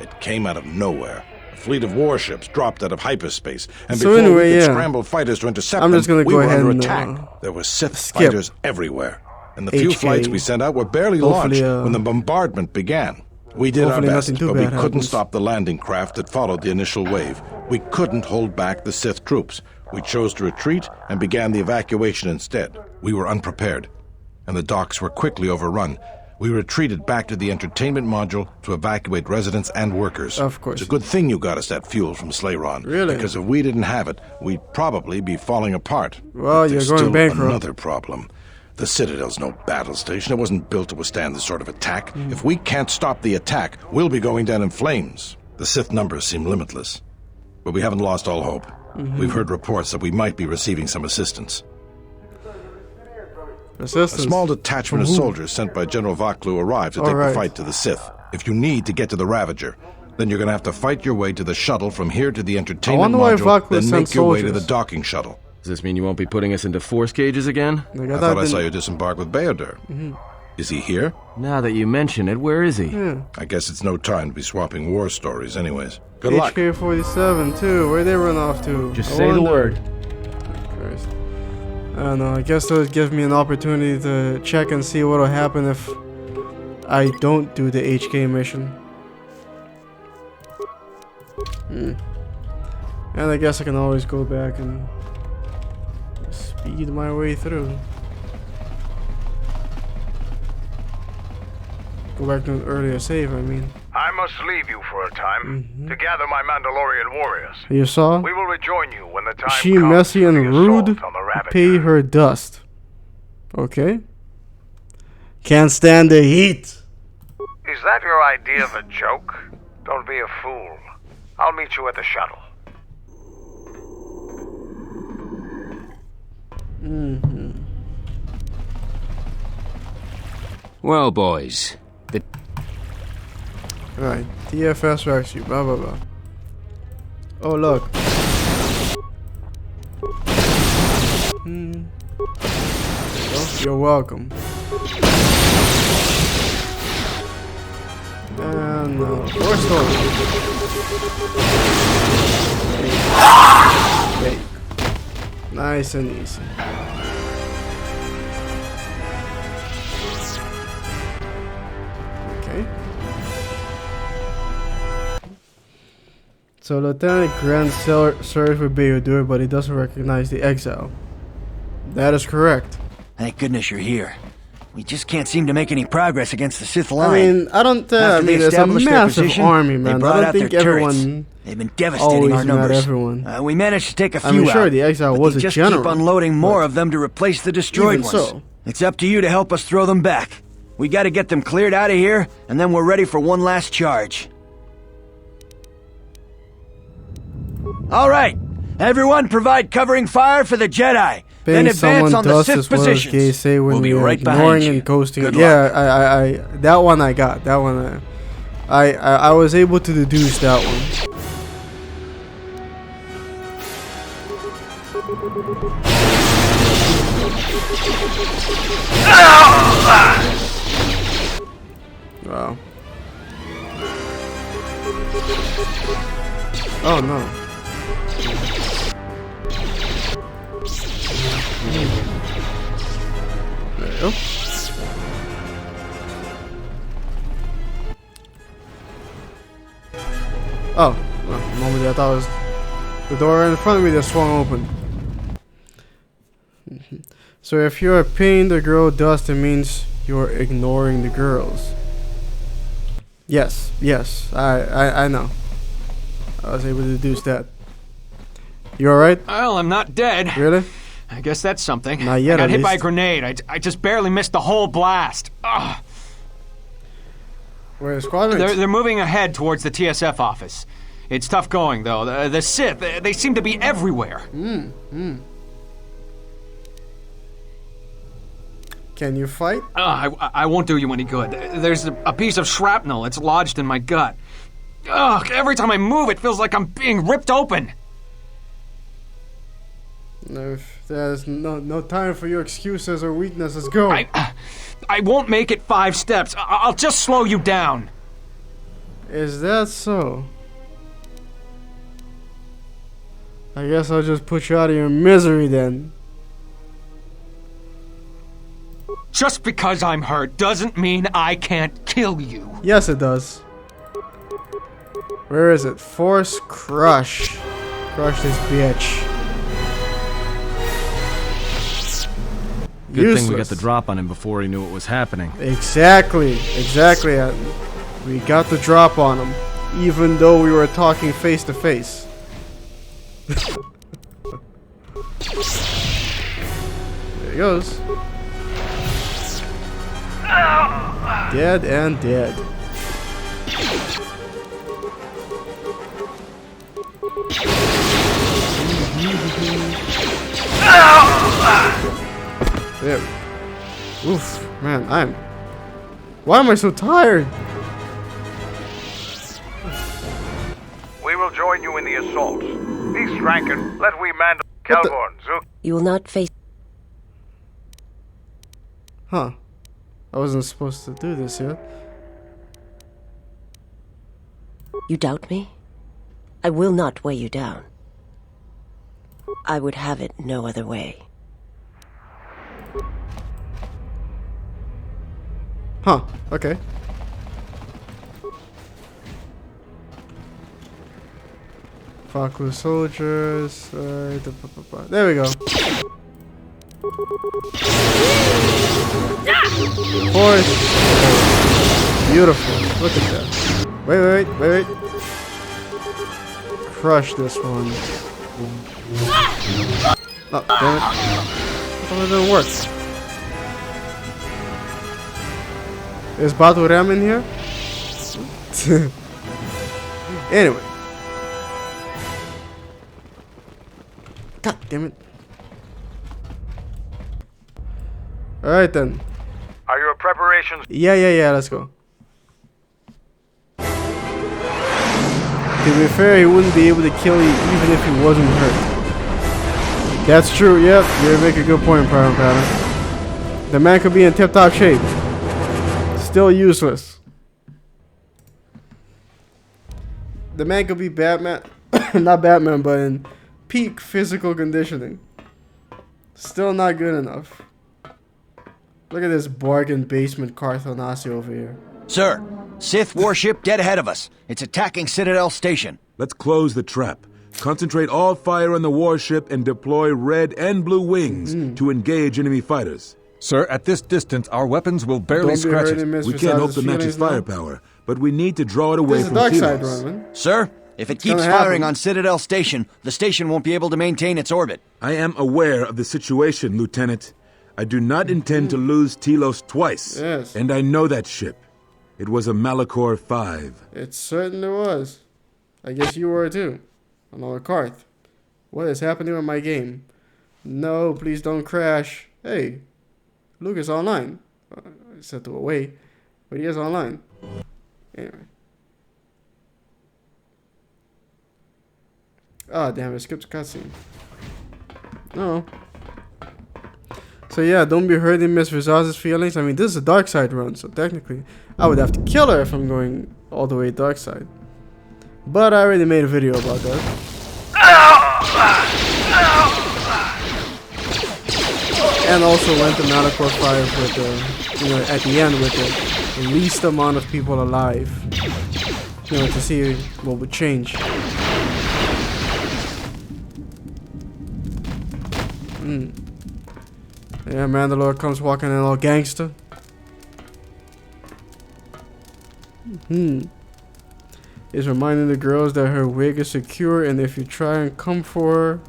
It came out of nowhere. A fleet of warships dropped out of hyperspace, and so before anyway, we could scramble fighters to intercept I'm just gonna them, we go were ahead under and attack. There were Sith fighters everywhere, and the few HK. flights we sent out were barely launched when the bombardment began. We did our best, but we couldn't stop the landing craft that followed the initial wave. We couldn't hold back the Sith troops. We chose to retreat and began the evacuation instead. We were unprepared, and the docks were quickly overrun. We retreated back to the entertainment module to evacuate residents and workers. Of course. It's a good thing you got us that fuel from Slayron. Really? Because if we didn't have it, we'd probably be falling apart. Well, but you're there's going still bankrupt. Another problem. The Citadel's no battle station. It wasn't built to withstand this sort of attack. If we can't stop the attack, we'll be going down in flames. The Sith numbers seem limitless. But we haven't lost all hope. We've heard reports that we might be receiving some assistance. A small detachment of soldiers sent by General Vaklu arrived to take the fight to the Sith. If you need to get to the Ravager, then you're going to have to fight your way to the shuttle from here to the entertainment module, then make your way to the docking shuttle. Does this mean you won't be putting us into force cages again? I thought I saw you disembark with Beodur. Is he here? Now that you mention it, where is he? I guess it's no time to be swapping war stories anyways. Good luck. HK-47 too. Where'd they run off to? Just say the word. Christ. I don't know. I guess that would give me an opportunity to check and see what'll happen if I don't do the HK mission. And I guess I can always go back and speed my way through. Go back to an earlier save, I mean. I must leave you for a time to gather my Mandalorian warriors. You saw? We will rejoin you when the time She comes. messy and rude. Pay her dust. Okay. Can't stand the heat. Is that your idea of a joke? Don't be a fool. I'll meet you at the shuttle. Well, boys, Right, TFS rescue, blah blah blah. Oh look. Oh, you're welcome. And more story. Okay. Nice and easy. Okay. So Lieutenant Grant serves with Bayudur, but he doesn't recognize the exile. That is correct. Thank goodness you're here. We just can't seem to make any progress against the Sith line. I mean, I don't. I mean, it's a massive army, man. I don't think everyone. They've been devastating our numbers. Everyone. We managed to take a few I mean, sure, out, the exile was a just general. keep unloading more of them to replace the destroyed ones. So. It's up to you to help us throw them back. We got to get them cleared out of here, and then we're ready for one last charge. All right, everyone, provide covering fire for the Jedi. Then advance on the Sith positions. Say when we'll be right ignoring behind you. And coasting. Good yeah, I that one I got. That one I was able to deduce that one. Wow. Oh no. There you go. Oh, well, the moment I thought it was the door in front of me that swung open. So if you're paying the girl dust, it means you're ignoring the girls. Yes, I know. I was able to deduce that. You alright? Well, I'm not dead. Really? I guess that's something. Not yet, I got hit at by a least. grenade. I just barely missed the whole blast. Ugh. Where are the squadrons? They're moving ahead towards the TSF office. It's tough going, though. The Sith, they seem to be everywhere. Can you fight? I won't do you any good. There's a piece of shrapnel. It's lodged in my gut. Ugh, every time I move, it feels like I'm being ripped open. There's no time for your excuses or weaknesses. Go. I won't make it 5 steps. I'll just slow you down. Is that so? I guess I'll just put you out of your misery then. Just because I'm hurt doesn't mean I can't kill you. Yes, it does. Where is it? Force crush. Crush this bitch. Good Useless. thing we got the drop on him before he knew what was happening. Exactly. We got the drop on him, even though we were talking face to face. There he goes. Dead and dead. There. Oof, man, why am I so tired? We will join you in the assault. Be Stranken, let we man Kelvorn, Zook. You will not face... Huh. I wasn't supposed to do this yet. You doubt me? I will not weigh you down. I would have it no other way. Huh, okay. Fuck with soldiers. There we go. Horse. Beautiful. Look at that. Wait. Crush this one. Oh, damn it. How it didn't work? Is Batu Ram in here? Anyway. God damn it. Alright then. Are your preparations? Yeah, let's go. To be fair, he wouldn't be able to kill you even if he wasn't hurt. That's true, yep. You make a good point, Private Pattern. The man could be in tip-top shape. Still useless. The man could be Batman. Not Batman, but in peak physical conditioning. Still not good enough. Look at this bargain basement Carthonasi over here. Sir, Sith warship dead ahead of us. It's attacking Citadel Station. Let's close the trap. Concentrate all fire on the warship and deploy red and blue wings to engage enemy fighters. Sir, at this distance, our weapons will barely scratch it. We can't hope to match its firepower, but we need to draw it away from Telos. Sir, if it keeps firing on Citadel Station, the station won't be able to maintain its orbit. I am aware of the situation, Lieutenant. I do not intend to lose Telos twice. Yes. And I know that ship. It was a Malachor 5. It certainly was. I guess you were too. Another Karth. What is happening with my game? No, please don't crash. Hey, Luke is online. I said to away, but he is online. Anyway. Ah, damn it, skipped cutscene. No. So yeah, don't be hurting Miss Vizage's feelings. I mean, this is a dark side run, so technically I would have to kill her if I'm going all the way dark side. But I already made a video about that. And also went to Malachor 5 with the, at the end with the least amount of people alive. To see what would change. Yeah, Mandalore comes walking in all gangster. Is reminding the girls that her wig is secure, and if you try and come for her,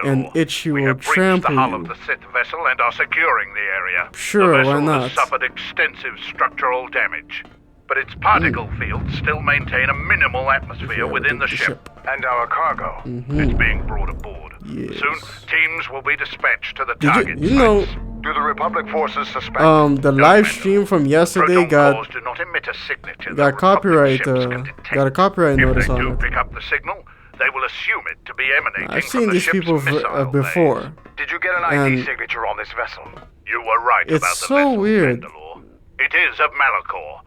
an itch she will trample the hull you. of the Sith vessel and are securing the area. Sure, the vessel why not? has suffered extensive structural damage, but its particle fields still maintain a minimal atmosphere within the ship. And our cargo is being brought aboard. Yes. Soon, teams will be dispatched to the target you know, sites. Do the Republic forces suspect? the live stream from yesterday got do not emit a signature got copyright got a copyright notice on it. Pick up the signal, they will assume it to be emanating I've from seen the these ship's people before. Did you get an ID And signature on this vessel? You were right it's about the so vessel, weird. Mandalore. It is of Malachor.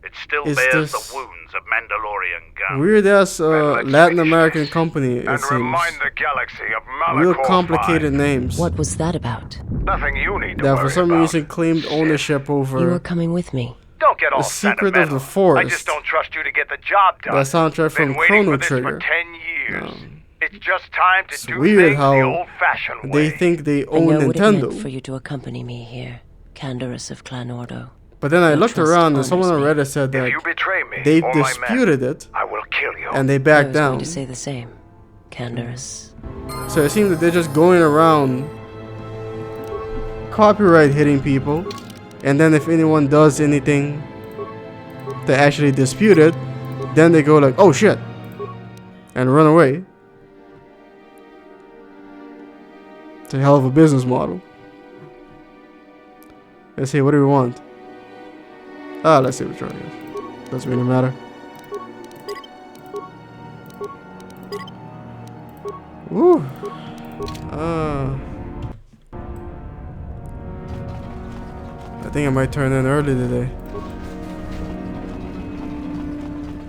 It still It's bears this the wounds of Mandalorian guns. Weird ass Latin American company, it And seems. remind the galaxy of Malachor Real complicated names. What was that about? Nothing you need to That worry for some about. reason claimed ownership over You are coming with me. Don't get all The Secret of sentimental. the Forest. I just don't trust you to get the job done. That soundtrack from Been waiting Chrono for this Trigger. for 10 years. It's just time to do Weird things how the old-fashioned they way. think they I own know what it Nintendo. meant for you to accompany me here, Candorus of Clan Ordo. But then I Your looked trust around and someone on honors me. Reddit said that If you betray me they or my men, disputed it I will kill you. and they I backed was going down. to say the same, Candorus. So it seems that they're just going around copyright hitting people, and then if anyone does anything to actually dispute it, then they go like, oh shit, and run away. It's a hell of a business model. Let's see, what do we want? Let's see which one it is. Doesn't really matter. Woo. I think I might turn in early today.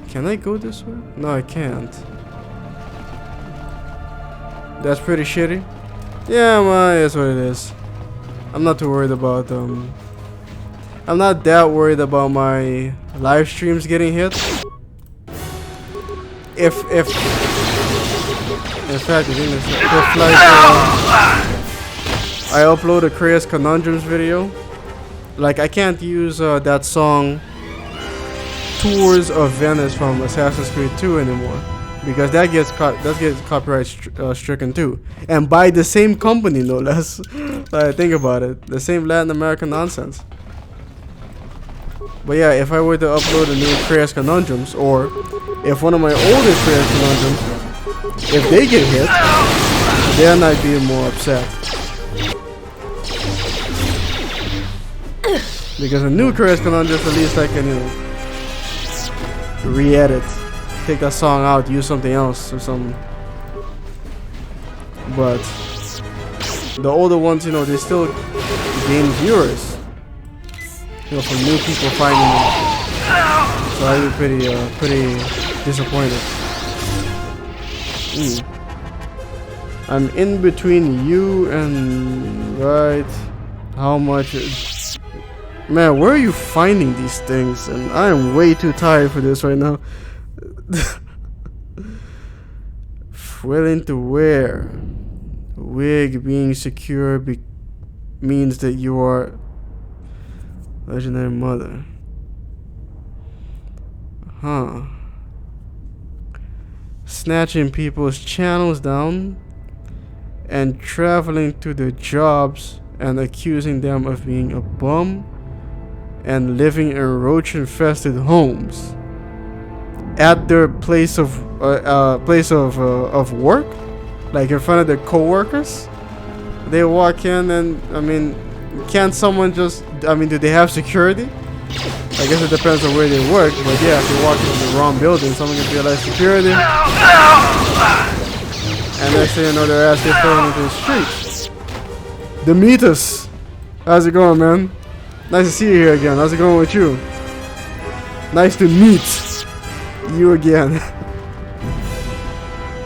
Can I go this way? No, I can't. That's pretty shitty. Yeah, well, that's what it is. I'm not too worried about I'm not that worried about my live streams getting hit. If in fact, if like I upload a Crazy Conundrums video, like I can't use that song Tours of Venice from Assassin's Creed 2 anymore, because that gets copyright stricken too, and by the same company, no less. Think about it, the same Latin American nonsense. But yeah, if I were to upload a new Crash Conundrums, or if one of my oldest Crash Conundrums, if they get hit, then I'd be more upset. Because a new Crash Conundrums, at least I can, you know, re-edit, take that song out, use something else or something. But the older ones, you know, they still gain viewers. You know, from new people finding them. So I'd be pretty disappointed. I'm in between you and right. How much? Man, where are you finding these things? And I am way too tired for this right now. Willing to wear. Wig being secure means that you are legendary mother. Huh. Snatching people's channels down and traveling to their jobs and accusing them of being a bum and living in roach-infested homes at their place of work, like in front of their co-workers. They walk in and, I mean, can't someone just, I mean, do they have security? I guess it depends on where they work, but yeah, if you walk into the wrong building, someone can realize security. And next thing you know, their ass gets thrown into the street. Demetus, how's it going, man? Nice to see you here again. How's it going with you? Nice to meet you again.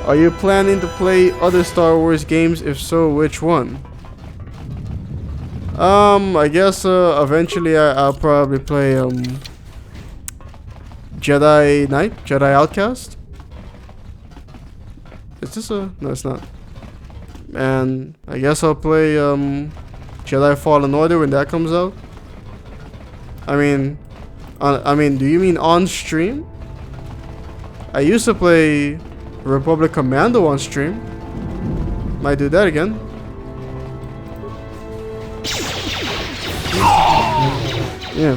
Are you planning to play other Star Wars games? If so, which one? I guess eventually I'll probably play Jedi Knight, Jedi Outcast. Is this a... No, it's not. And I guess I'll play Jedi Fallen Order when that comes out. I mean, do you mean on stream? I used to play Republic Commando on stream. Might do that again. Yeah.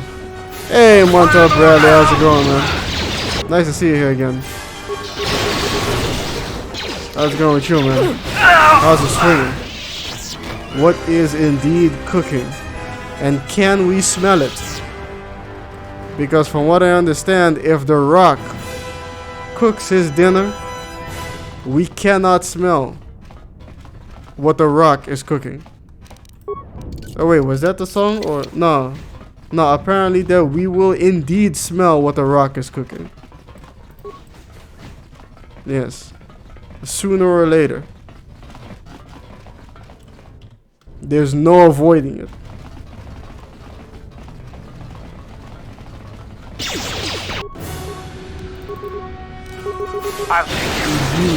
Hey, Montel Bradley, how's it going, man? Nice to see you here again. How's it going with you, man? How's it swinging? What is indeed cooking? And can we smell it? Because from what I understand, if The Rock cooks his dinner, we cannot smell what The Rock is cooking. Oh wait, was that the song? Or no? No, apparently that we will indeed smell what The Rock is cooking. Yes. Sooner or later. There's no avoiding it. I'll take you.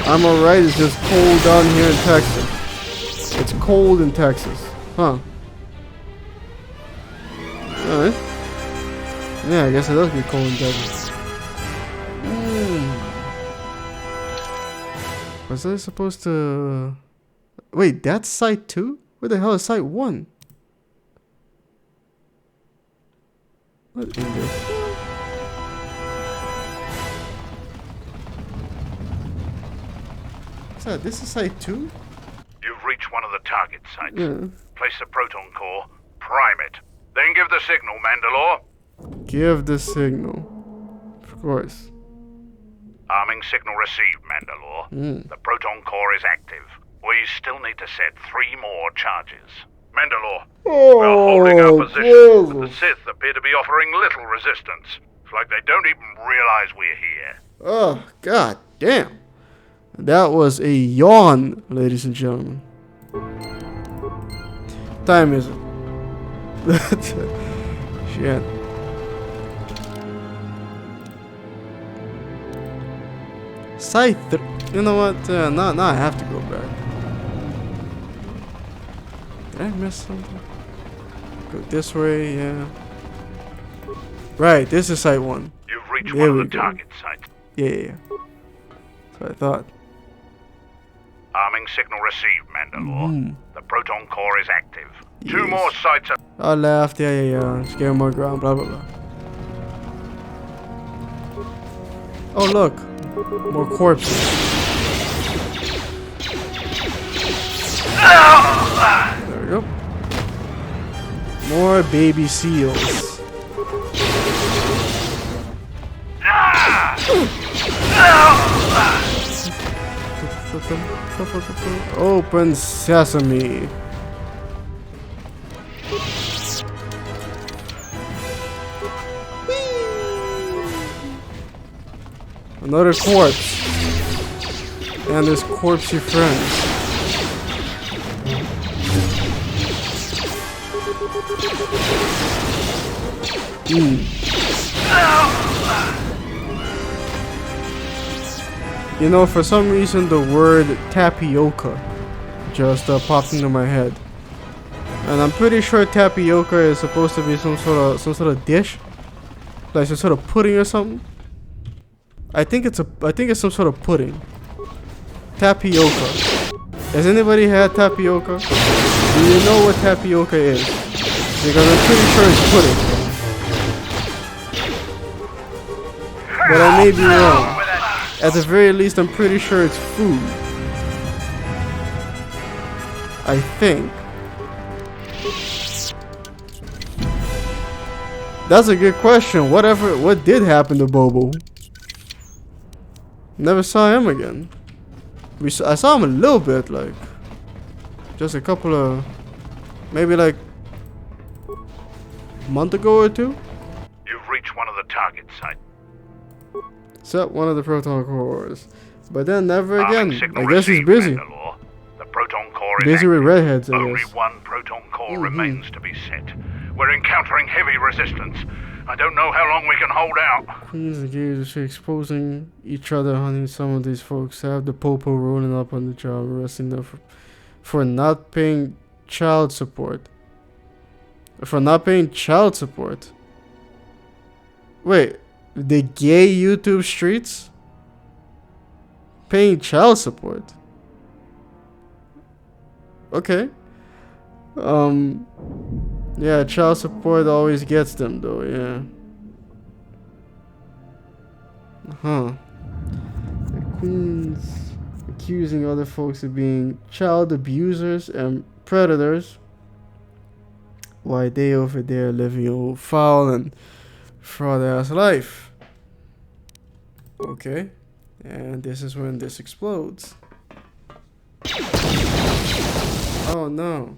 I'm alright, it's just cold down here in Texas. It's cold in Texas. Huh. Alright. Yeah, I guess it does get cold in Texas. Was I supposed to... Wait, that's Site 2? Where the hell is Site 1? What is this? What's that? This is Site 2? You've reached one of the target sites. Yeah. Place the proton core, prime it, then give the signal, Mandalore. Give the signal. Of course. Arming signal received, Mandalore. The proton core is active. We still need to set 3 more charges. Mandalore, we're holding our position, but the Sith appear to be offering little resistance. It's like they don't even realize we're here. Oh, god damn. That was a yawn, ladies and gentlemen. Time is it? Shit. Site 3. You know what? Now I have to go back. Did I miss something? Go this way, yeah. Right, this is site 1. You've reached There one we of the go. target sites. Yeah. That's what I thought. Arming signal received, Mandalore. The proton core is active. Yes. 2 more sites are... I left, yeah. Scare more ground, blah, blah, blah. Oh, look. More corpses. There we go. More baby seals. Open sesame. Another corpse. And his corpsey friends. You know, for some reason the word tapioca just popped into my head. And I'm pretty sure tapioca is supposed to be some sort of dish. Like some sort of pudding or something. I think it's some sort of pudding. Tapioca. Has anybody had tapioca? Do you know what tapioca is? Because I'm pretty sure it's pudding. But I may be wrong. At the very least, I'm pretty sure it's food. I think. That's a good question. What did happen to Bobo? Never saw him again. I saw him a little bit, like just a couple of, maybe like a month ago or 2. You've reached one of the target sites. Set one of the proton cores, but then never again. I guess he's busy. The proton core is busy with redheads, I Only guess. one proton core remains to be set. We're encountering heavy resistance. I don't know how long we can hold out. Queens engaged exposing each other, hunting some of these folks. Have the popo rolling up on the job, arresting them for not paying child support. Wait, the gay YouTube streets paying child support? Okay. Yeah, child support always gets them though, yeah. The queens accusing other folks of being child abusers and predators, while they over there living a foul and fraud ass life. Okay. And this is when this explodes. Oh no.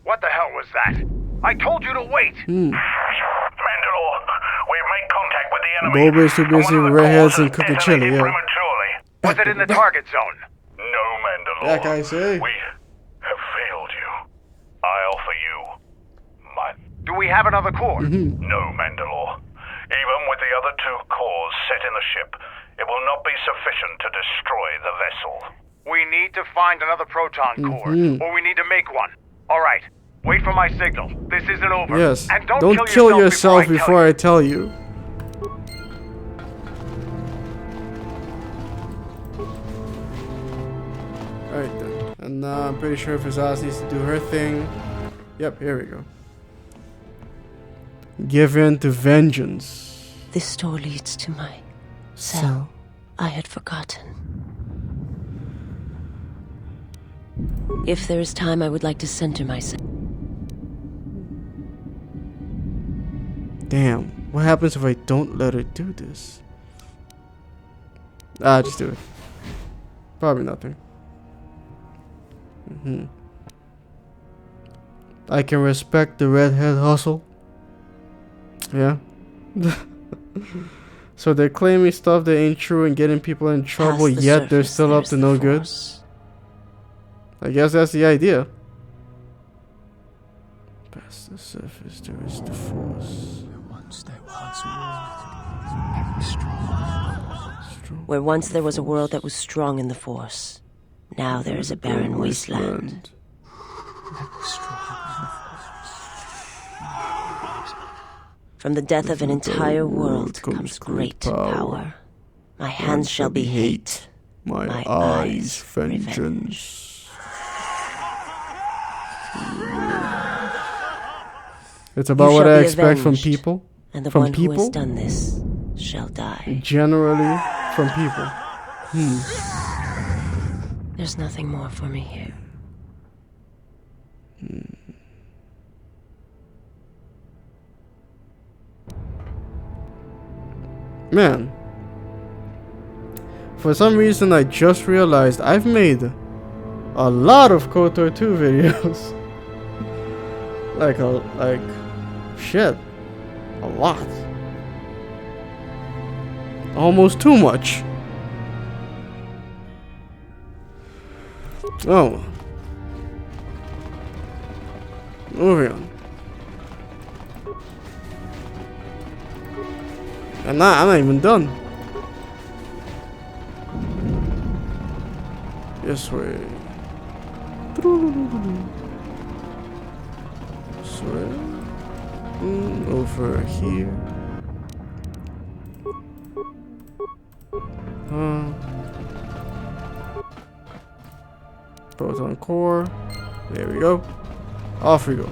What the hell was that? I told you to wait! Mandalore, we've made contact with the enemy. Boba is too busy with redheads and cooking chili, yeah. Was it in the target zone? No, Mandalore. That guy say. We have failed you. I offer you my... Do we have another core? No, Mandalore. Even with the other 2 cores set in the ship, it will not be sufficient to destroy the vessel. We need to find another proton core, or we need to make one. All right, wait for my signal. This isn't over. Yes. And don't kill yourself before I tell you. Alright then. And I'm pretty sure Fazaz needs to do her thing. Yep, here we go. Give in to vengeance. This door leads to my cell. I had forgotten. If there is time, I would like to center myself. Damn, what happens if I don't let her do this? Just do it. Probably nothing. I can respect the redhead hustle. Yeah. So they're claiming stuff that ain't true and getting people in trouble, yet they're still up to no good. I guess that's the idea. Past the surface, there is the force. Where once there was a world that was strong in the force, now there is a barren wasteland. From the death of an entire world comes great power. My hands shall be hate. My eyes vengeance. It's about what I expect from people. And the one who has done this shall die. Generally, from people. There's nothing more for me here. Man. For some reason, I just realized I've made a lot of KoTOR 2 videos. like shit. A lot. Almost too much. Oh. Moving on. I'm not even done. This way. This way. Over here. Proton core. There we go. Off we go.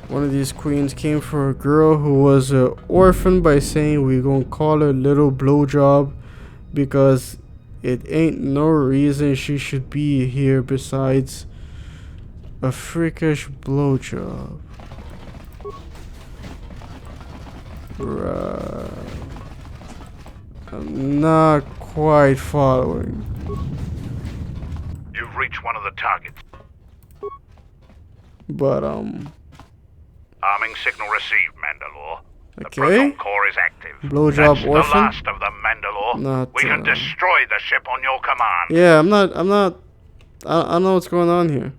One of these queens came for a girl who was an orphan by saying we're gonna call her Little Blowjob because it ain't no reason she should be here besides a freakish blowjob. Right. I'm not quite following. You've reached one of the targets. But Arming signal received, Mandalore. The okay. proton core is active. Blowjob That's orphan. the last of them, Mandalore. We can destroy the ship on your command. Yeah, I know what's going on here.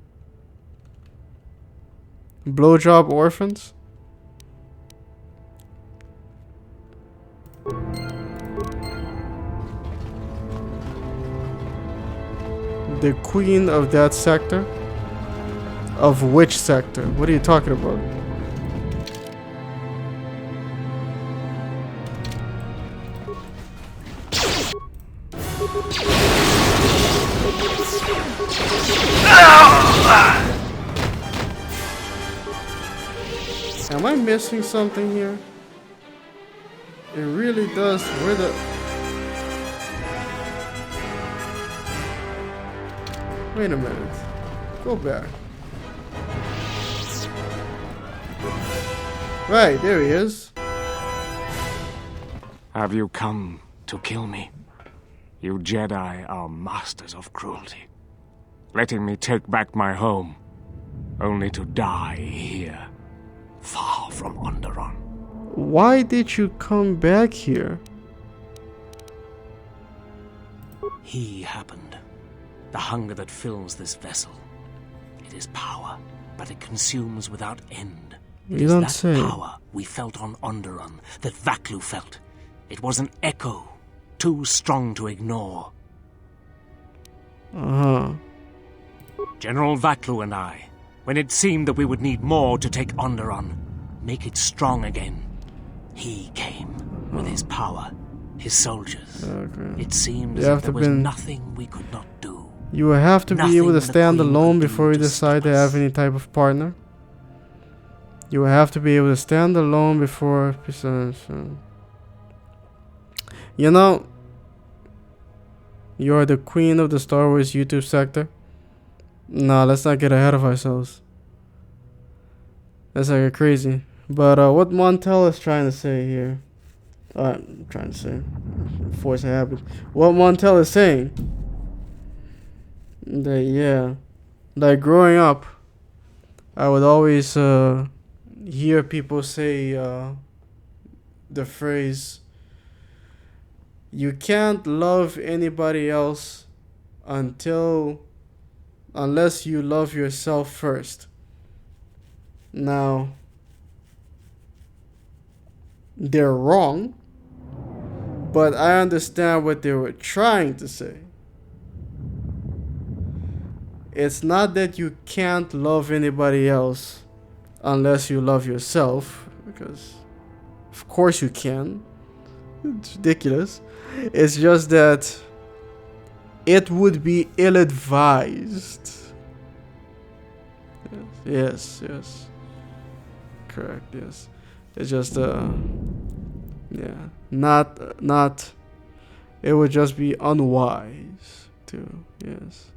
Blowjob orphans? The queen of that sector? Of which sector? What are you talking about? Am I missing something here? It really does. Where the... Wait a minute. Go back. Right, there he is. Have you come to kill me? You Jedi are masters of cruelty. Letting me take back my home, only to die here, far from Onderon. Why did you come back here? He happened. The hunger that fills this vessel. It is power, but it consumes without end. You don't that say. Power we felt on Onderon, that Vaklu felt. It was an echo, too strong to ignore. General Vaklu and I, when it seemed that we would need more to take Onderon, make it strong again, he came with his power, his soldiers. Okay. It seemed as if there was nothing we could not do. You will have to be able to stand alone before you decide to have any type of partner. You will have to be able to stand alone before... You know, you are the queen of the Star Wars YouTube sector. Nah, let's not get ahead of ourselves. That's like crazy. But what Montel is trying to say here... I'm trying to say... Force a habit. What Montel is saying... That, yeah. Like, growing up, I would always hear people say the phrase... You can't love anybody else unless you love yourself first. Now, they're wrong, but I understand what they were trying to say. it's not that you can't love anybody else unless you love yourself, because of course you can. It's ridiculous. It's just that it would be ill-advised. Yes. Correct, yes. It's just, not, it would just be unwise to, yes.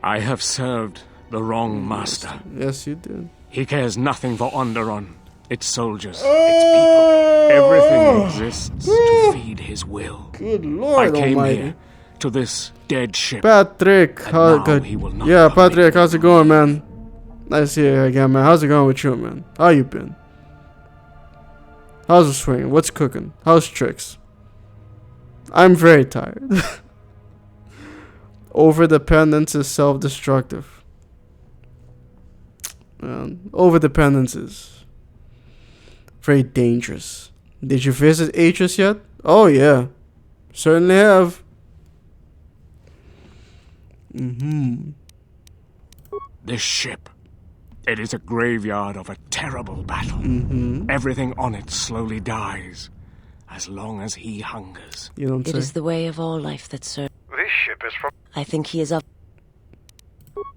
I have served the wrong master. Yes, you did. He cares nothing for Onderon, its soldiers, its people. Everything exists to feed his will. Good Lord I came Almighty. here to this dead ship. Patrick, Patrick, how's it going, man? Nice to see you again, man. How's it going with you, man? How you been? How's the swing? What's cooking? How's tricks? I'm very tired. Overdependence is self-destructive. Overdependence is very dangerous. Did you visit Atris yet? Oh yeah, certainly have. This ship, it is a graveyard of a terrible battle. Everything on it slowly dies, as long as he hungers. You don't It say. is the way of all life that serves. This ship is from... I think he is up.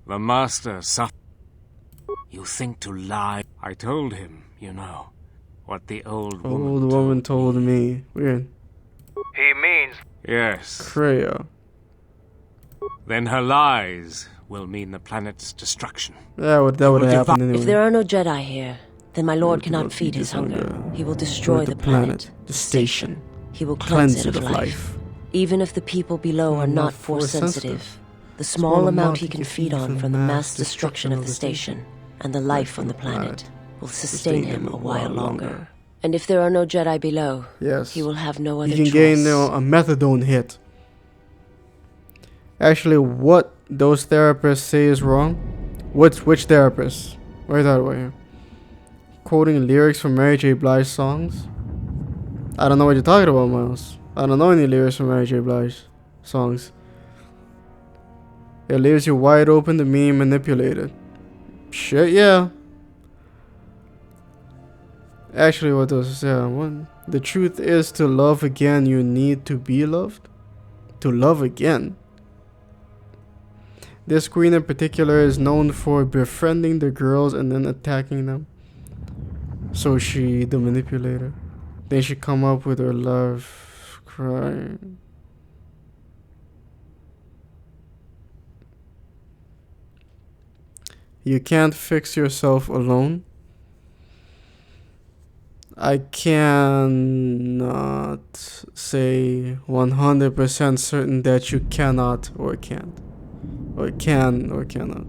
The master suffered. You think to lie. I told him, you know, what the old woman told me. Weird. He means... Yes. Kreia. Then her lies will mean the planet's destruction. That would happen anyway. If there are no Jedi here, then my lord cannot feed his hunger. He will destroy the planet, the station. He will cleanse it of life. Even if the people below are not force sensitive, the small amount he can feed on from the mass destruction of the station and the life on the planet will sustain him a while longer. And if there are no Jedi below, he will have no other choice. He can gain a methadone hit. Actually, what those therapists say is wrong. Which therapists? Right that way here. Quoting lyrics from Mary J. Blige songs. I don't know what you're talking about, Miles. I don't know any lyrics from Mary J. Blige songs. It leaves you wide open to being manipulated. Shit, yeah. Actually, what does it say? The truth is, to love again, you need to be loved. To love again. This queen in particular is known for befriending the girls and then attacking them. So she, the manipulator. Then she come up with her love crying. You can't fix yourself alone. I cannot say 100% certain that you cannot or can't. Or can or cannot.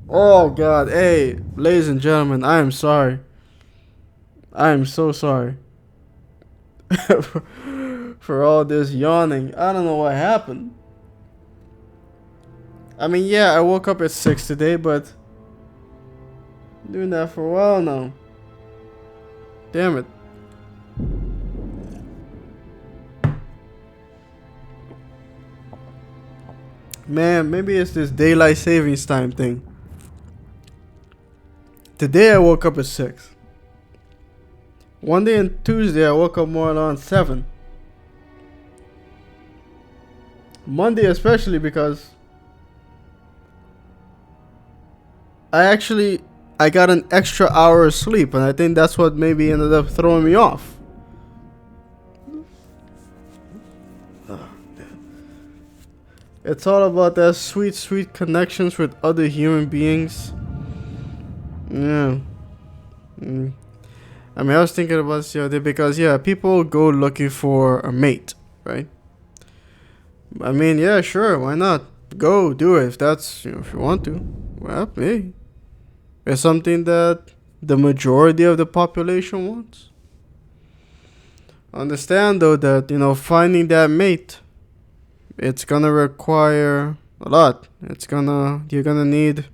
Oh God. Hey, ladies and gentlemen, I am sorry. I am so sorry. For all this yawning. I don't know what happened. I mean, yeah, I woke up at 6 today, but I'm doing that for a while now. Damn it. Man, maybe it's this daylight savings time thing. Today I woke up at 6. One day and Tuesday I woke up more around 7. Monday especially because I got an extra hour of sleep, and I think that's what maybe ended up throwing me off. It's all about that sweet, sweet connections with other human beings. Yeah. I mean, I was thinking about this the other day because, yeah, people go looking for a mate, right? I mean, yeah, sure, why not? Go do it if that's, if you want to. Well, hey. It's something that the majority of the population wants. Understand though that, finding that mate, it's gonna require a lot. You're gonna need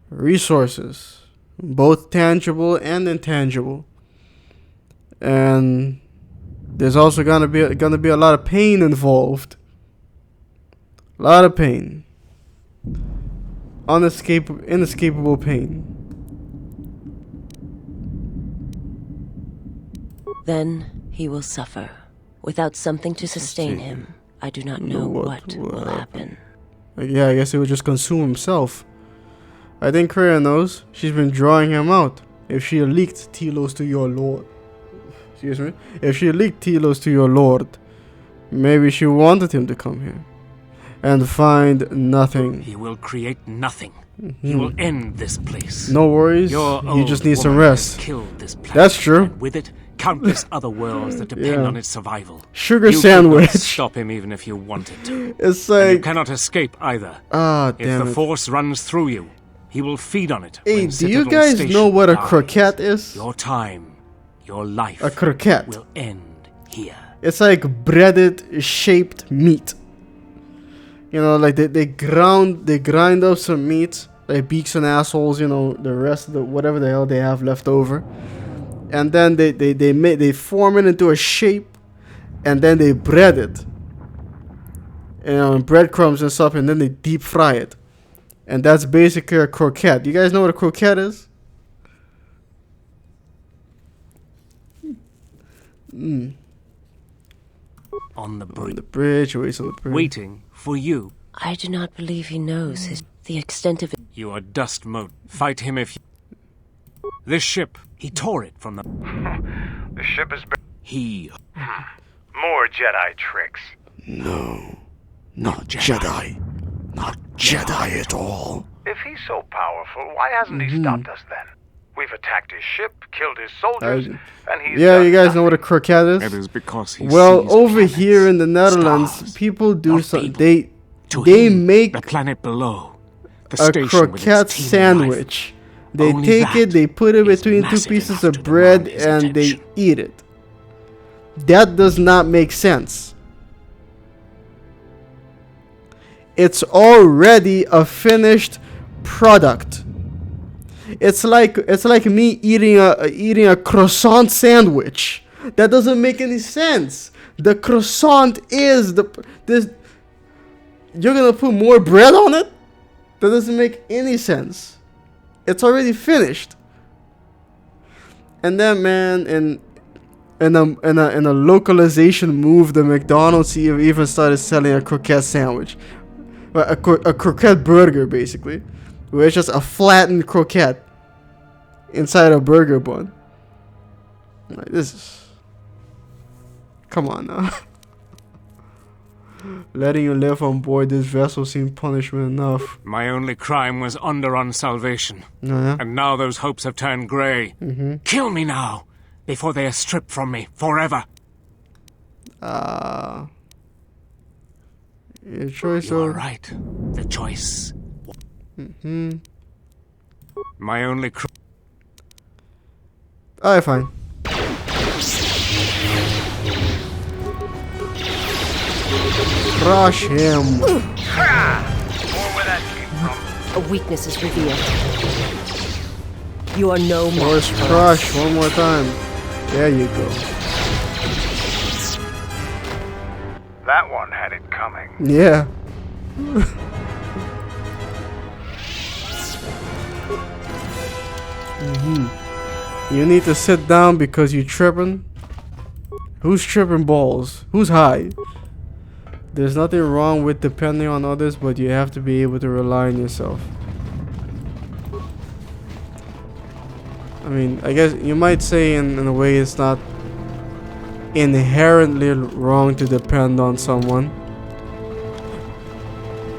resources. both tangible and intangible. And there's also gonna be a lot of pain involved. A lot of pain. Inescapable pain. Then he will suffer. Without something to sustain him, I do not know what will happen. Yeah, I guess he would just consume himself. I think Kreia knows. She's been drawing him out. If she leaked Telos to your lord. Excuse me? If she leaked Telos to your lord, maybe she wanted him to come here. And find nothing. He will create nothing. He will end this place. No worries. You just need some rest. That's true. And with it, countless other worlds that depend on its survival. Sugar you sandwich. Could not stop him even if you wanted to. It's like, and you cannot escape either. Damn if the Force runs through you, he will feed on it. Hey, do you guys know what a croquette is? Your time, your life, a croquette will end here. It's like breaded, shaped meat. You know, like they grind up some meat, like beaks and assholes. You know, the rest of the whatever the hell they have left over. And then they form it into a shape, and then they bread it, and breadcrumbs and stuff, and then they deep fry it, and that's basically a croquette. You guys know what a croquette is? On the bridge. On the bridge, always on the bridge. Waiting for you. I do not believe he knows the extent of it. You are dust mote. Fight him if you... This ship, he tore it from the... The ship is... He... More Jedi tricks. No. Not Jedi. Not Jedi at all. If he's so powerful, why hasn't he stopped us then? We've attacked his ship, killed his soldiers, and he's... Yeah, you guys know what a croquette is? It is because he well, over here in the Netherlands, stars, people do something. They make the planet below, a croquette sandwich. They take it, they put it between two pieces of bread, and they eat it. That does not make sense. It's already a finished product. It's like me eating a croissant sandwich. That doesn't make any sense. The croissant is this. You're gonna put more bread on it? That doesn't make any sense. It's already finished. And then, man, in a localization move, the McDonald's even started selling a croquette sandwich, a croquette burger, basically, where it's just a flattened croquette inside a burger bun. Like, this is... Come on now. Letting you live on board this vessel seemed punishment enough. My only crime was Onderon's salvation. Yeah. And now those hopes have turned grey. Kill me now, before they are stripped from me forever. Your choice. You are right. The choice. My only crime. Alright, fine. Crush him. A weakness is revealed. You are no more. Force crush one more time. There you go. That one had it coming. Yeah. You need to sit down because you tripping. Who's tripping balls? Who's high? There's nothing wrong with depending on others, but you have to be able to rely on yourself. I mean, I guess you might say in a way it's not inherently wrong to depend on someone.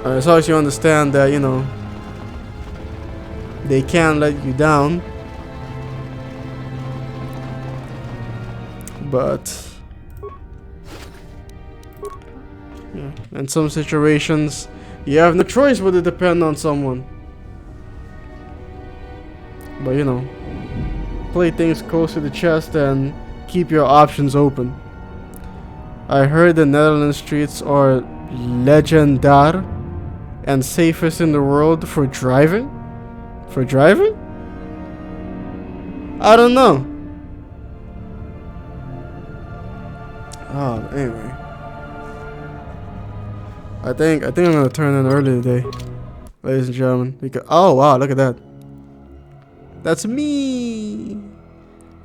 As long as you understand that, you know, they can't let you down. But yeah, in some situations, you have no choice but to depend on someone. But you know, play things close to the chest and keep your options open. I heard the Netherlands streets are legendar and safest in the world for driving. For driving? I don't know. Oh, anyway. I think I'm gonna turn in early today, ladies and gentlemen. Because oh wow, look at that. That's me.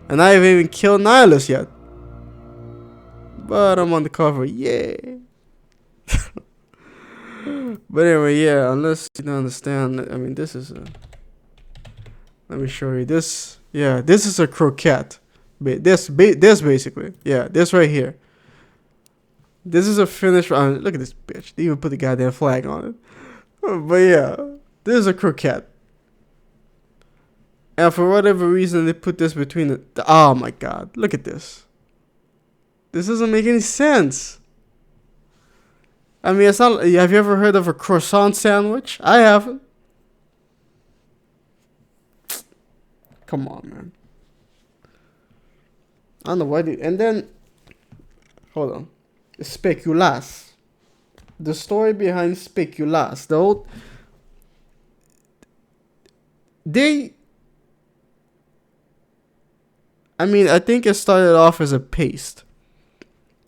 And I haven't even killed Nihilus yet. But I'm on the cover, yeah. But anyway, yeah, unless you don't understand, I mean, this is a... Let me show you this. Yeah, this is a croquette. This basically. Yeah, this right here. This is a finished... look at this bitch. They even put the goddamn flag on it. But yeah, this is a croquette. And for whatever reason, they put this between the... Oh my god, look at this. This doesn't make any sense. I mean, it's not... Have you ever heard of a croissant sandwich? I haven't. Come on, man. I don't know why. And then... Hold on. Speculas. The story behind Speculas. The old... They... I mean, I think it started off as a paste.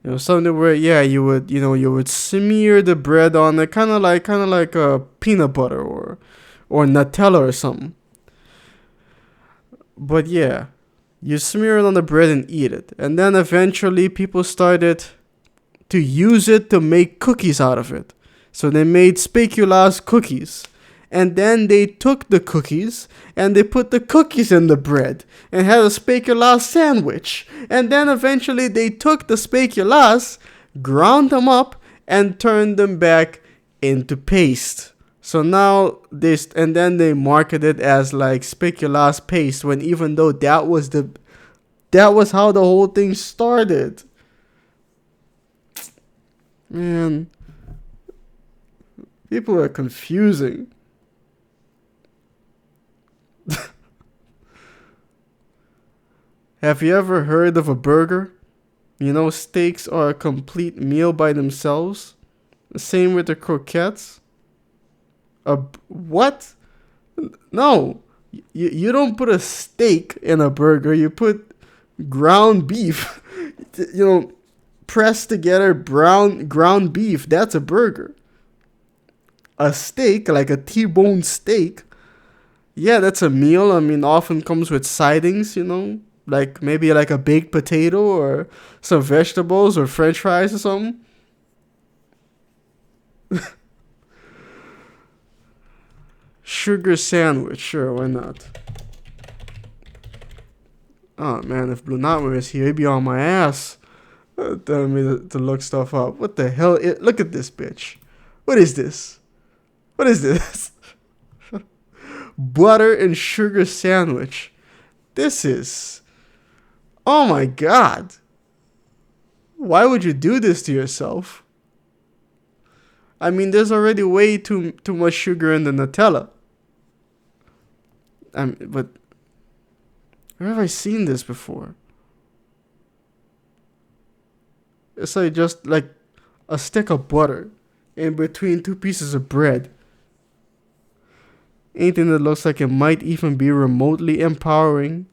You know, something where, yeah, you would smear the bread on it, kind of like a peanut butter or Nutella or something. But yeah, you smear it on the bread and eat it. And then eventually people started to use it to make cookies out of it. So they made Speculas cookies. And then they took the cookies and they put the cookies in the bread and had a Speculas sandwich. And then eventually they took the Speculas, ground them up, and turned them back into paste. So now and then they marketed it as like Speculas paste, when even though that was how the whole thing started. Man, people are confusing. Have you ever heard of a burger? You know, steaks are a complete meal by themselves. Same with the croquettes. What? No. You don't put a steak in a burger. You put ground beef. You know, pressed together ground beef. That's a burger. A steak, like a T-bone steak, yeah, that's a meal. I mean, often comes with sidings, you know. Like maybe like a baked potato or some vegetables or french fries or something. Sugar sandwich, sure, why not? Oh man, if Blue Nightmare is here, he'd be on my ass telling me to look stuff up. What the hell? Look at this bitch. What is this? What is this? Butter and sugar sandwich. This is... Oh my god. Why would you do this to yourself? I mean, there's already way too much sugar in the Nutella. But where have I seen this before? It's like just like a stick of butter in between two pieces of bread. Anything that looks like it might even be remotely empowering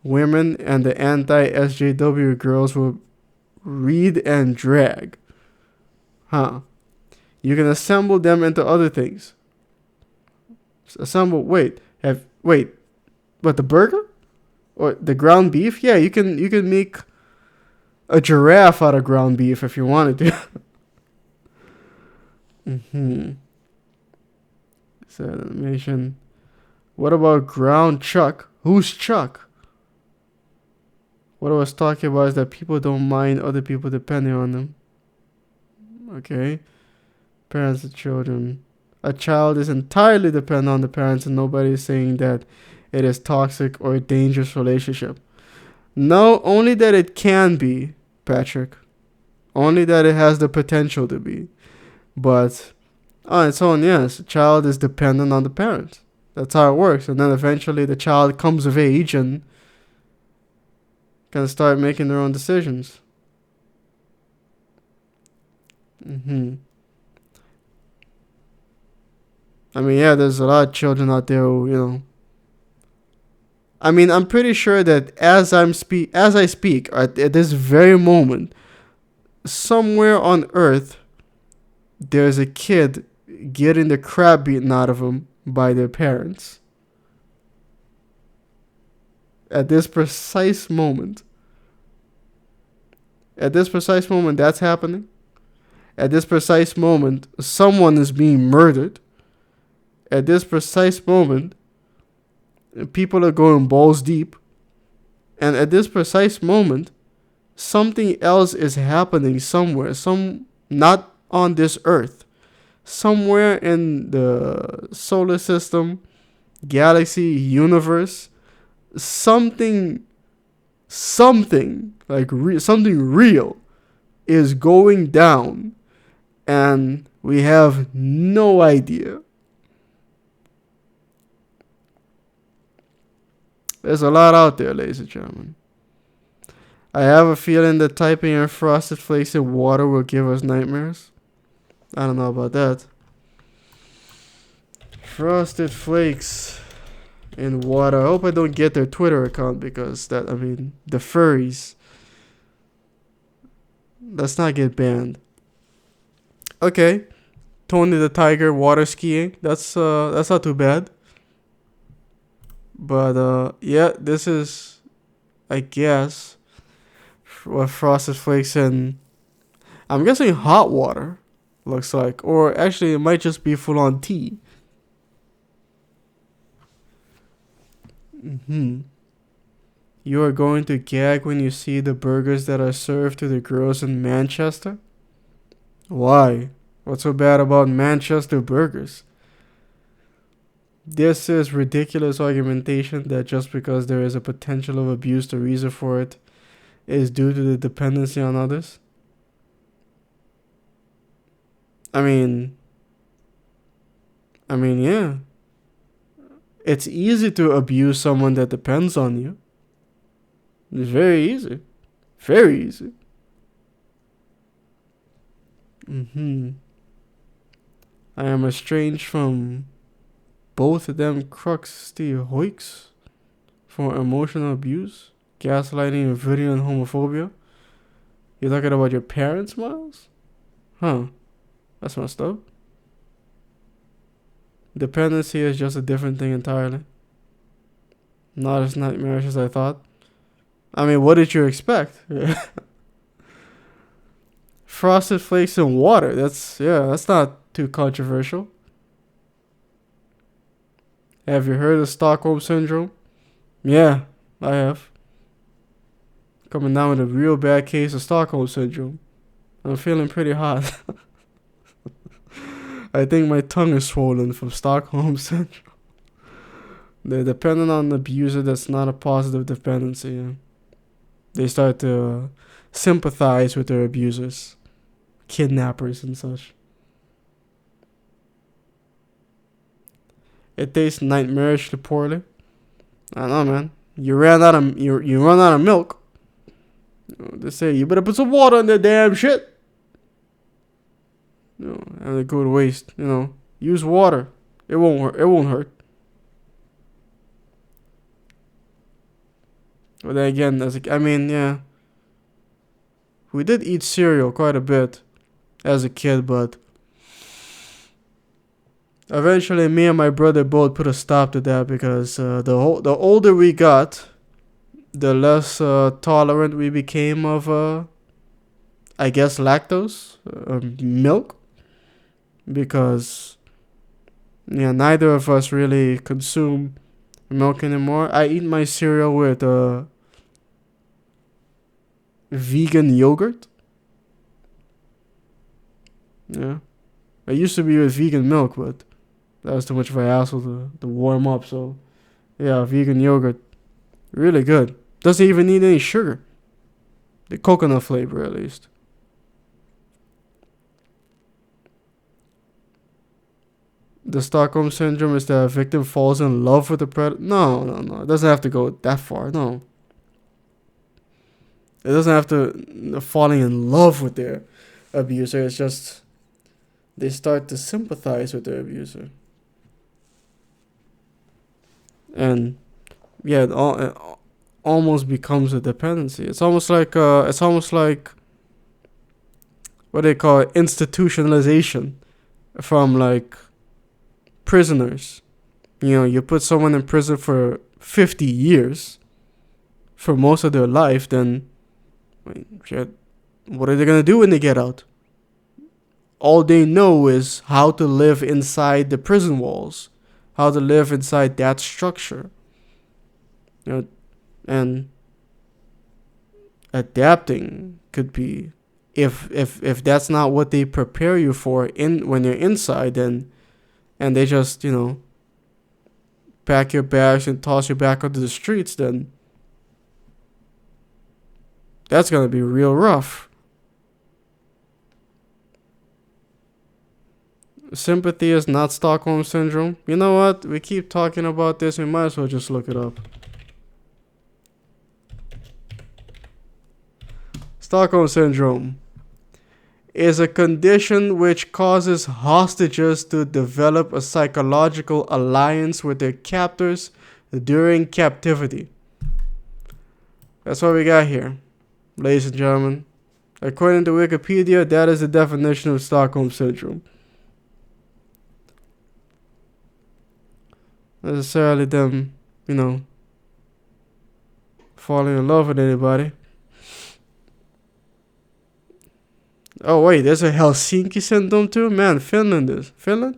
women and the anti-SJW girls will read and drag. Huh. You can assemble them into other things. Wait, but the burger? Or the ground beef? Yeah, you can make a giraffe out of ground beef if you wanted to. Animation. What about ground chuck? Who's Chuck? What I was talking about is that people don't mind other people depending on them. Okay. Parents and children. A child is entirely dependent on the parents, and nobody is saying that it is toxic or a dangerous relationship. No, only that it can be, Patrick. Only that it has the potential to be. But on its own, yes, a child is dependent on the parent. That's how it works. And then eventually the child comes of age and can start making their own decisions. I mean, yeah, there's a lot of children out there who, you know, I mean, I'm pretty sure that as I speak at this very moment, somewhere on Earth, there's a kid getting the crap beaten out of him by their parents. At this precise moment. At this precise moment, that's happening. At this precise moment, someone is being murdered. At this precise moment, people are going balls deep. And at this precise moment, something else is happening somewhere. Not on this Earth. Somewhere in the solar system, galaxy, universe. Something like something real is going down. And we have no idea. There's a lot out there, ladies and gentlemen. I have a feeling that typing in frosted flakes in water will give us nightmares. I don't know about that. Frosted flakes in water. I hope I don't get their Twitter account because the furries. Let's not get banned. Okay. Tony the Tiger water skiing. That's not too bad. But yeah, this is, I guess, what frosted flakes in, I'm guessing hot water looks like. Or actually it might just be full on tea. You are going to gag when you see the burgers that are served to the girls in Manchester? Why? What's so bad about Manchester burgers? This is ridiculous argumentation that just because there is a potential of abuse, the reason for it is due to the dependency on others. I mean, yeah. It's easy to abuse someone that depends on you. It's very easy. Very easy. I am estranged from both of them crusty hoiks for emotional abuse, gaslighting, video, and homophobia. You're talking about your parents, Miles? Huh. That's messed up. Dependency is just a different thing entirely. Not as nightmarish as I thought. I mean, what did you expect? Frosted flakes in water. That's not too controversial. Have you heard of Stockholm Syndrome? Yeah, I have. Coming down with a real bad case of Stockholm Syndrome. I'm feeling pretty hot. I think my tongue is swollen from Stockholm Syndrome. They're dependent on an abuser that's not a positive dependency. Yeah. They start to sympathize with their abusers. Kidnappers and such. It tastes nightmarishly poorly. I don't know, man. You run out of milk. They say you better put some water in that damn shit. And they go to waste. Use water. It won't hurt. It won't hurt. But then again, yeah. We did eat cereal quite a bit as a kid, but eventually me and my brother both put a stop to that because the older we got, the less tolerant we became of, I guess, lactose, milk. Because, yeah, neither of us really consume milk anymore. I eat my cereal with vegan yogurt. Yeah. I used to be with vegan milk, but that was too much of a hassle to warm up. So, yeah, vegan yogurt. Really good. Doesn't even need any sugar. The coconut flavor, at least. The Stockholm Syndrome is that a victim falls in love with the predator. No. It doesn't have to go that far. No. It doesn't have to falling in love with their abuser. It's just they start to sympathize with their abuser. And yeah, it almost becomes a dependency. It's almost like what they call it, institutionalization from like prisoners. You know, you put someone in prison for 50 years for most of their life, then what are they going to do when they get out? All they know is how to live inside the prison walls, how to live inside that structure. You know, and adapting could be, if that's not what they prepare you for when you're inside, then, and they just, you know, pack your bags and toss you back onto the streets, then that's gonna be real rough. Sympathy is not Stockholm Syndrome. You know what? We keep talking about this. We might as well just look it up. Stockholm Syndrome is a condition which causes hostages to develop a psychological alliance with their captors during captivity. That's what we got here, ladies and gentlemen. According to Wikipedia, that is the definition of Stockholm Syndrome. Not necessarily them, you know, falling in love with anybody. Oh wait, there's a Helsinki syndrome too? Man, Finland is. Finland?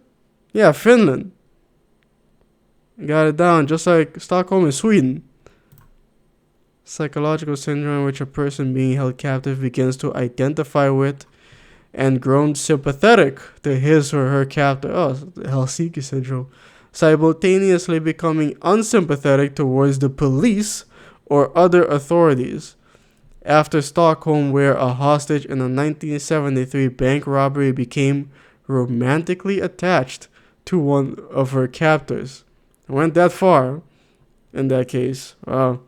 Yeah, Finland. Got it down, just like Stockholm and Sweden. Psychological syndrome in which a person being held captive begins to identify with and grown sympathetic to his or her captor. Oh, the Helsinki syndrome. Simultaneously becoming unsympathetic towards the police or other authorities. After Stockholm, where a hostage in a 1973 bank robbery became romantically attached to one of her captors. It went that far in that case. Wow.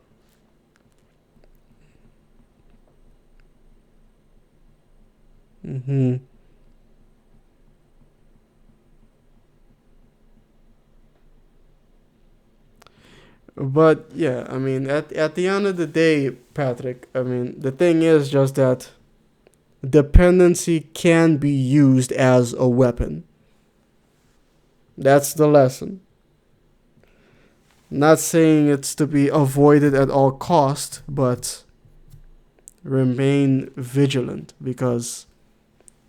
But yeah, I mean, at the end of the day, Patrick, I mean, the thing is just that dependency can be used as a weapon. That's the lesson. Not saying it's to be avoided at all cost, but remain vigilant, because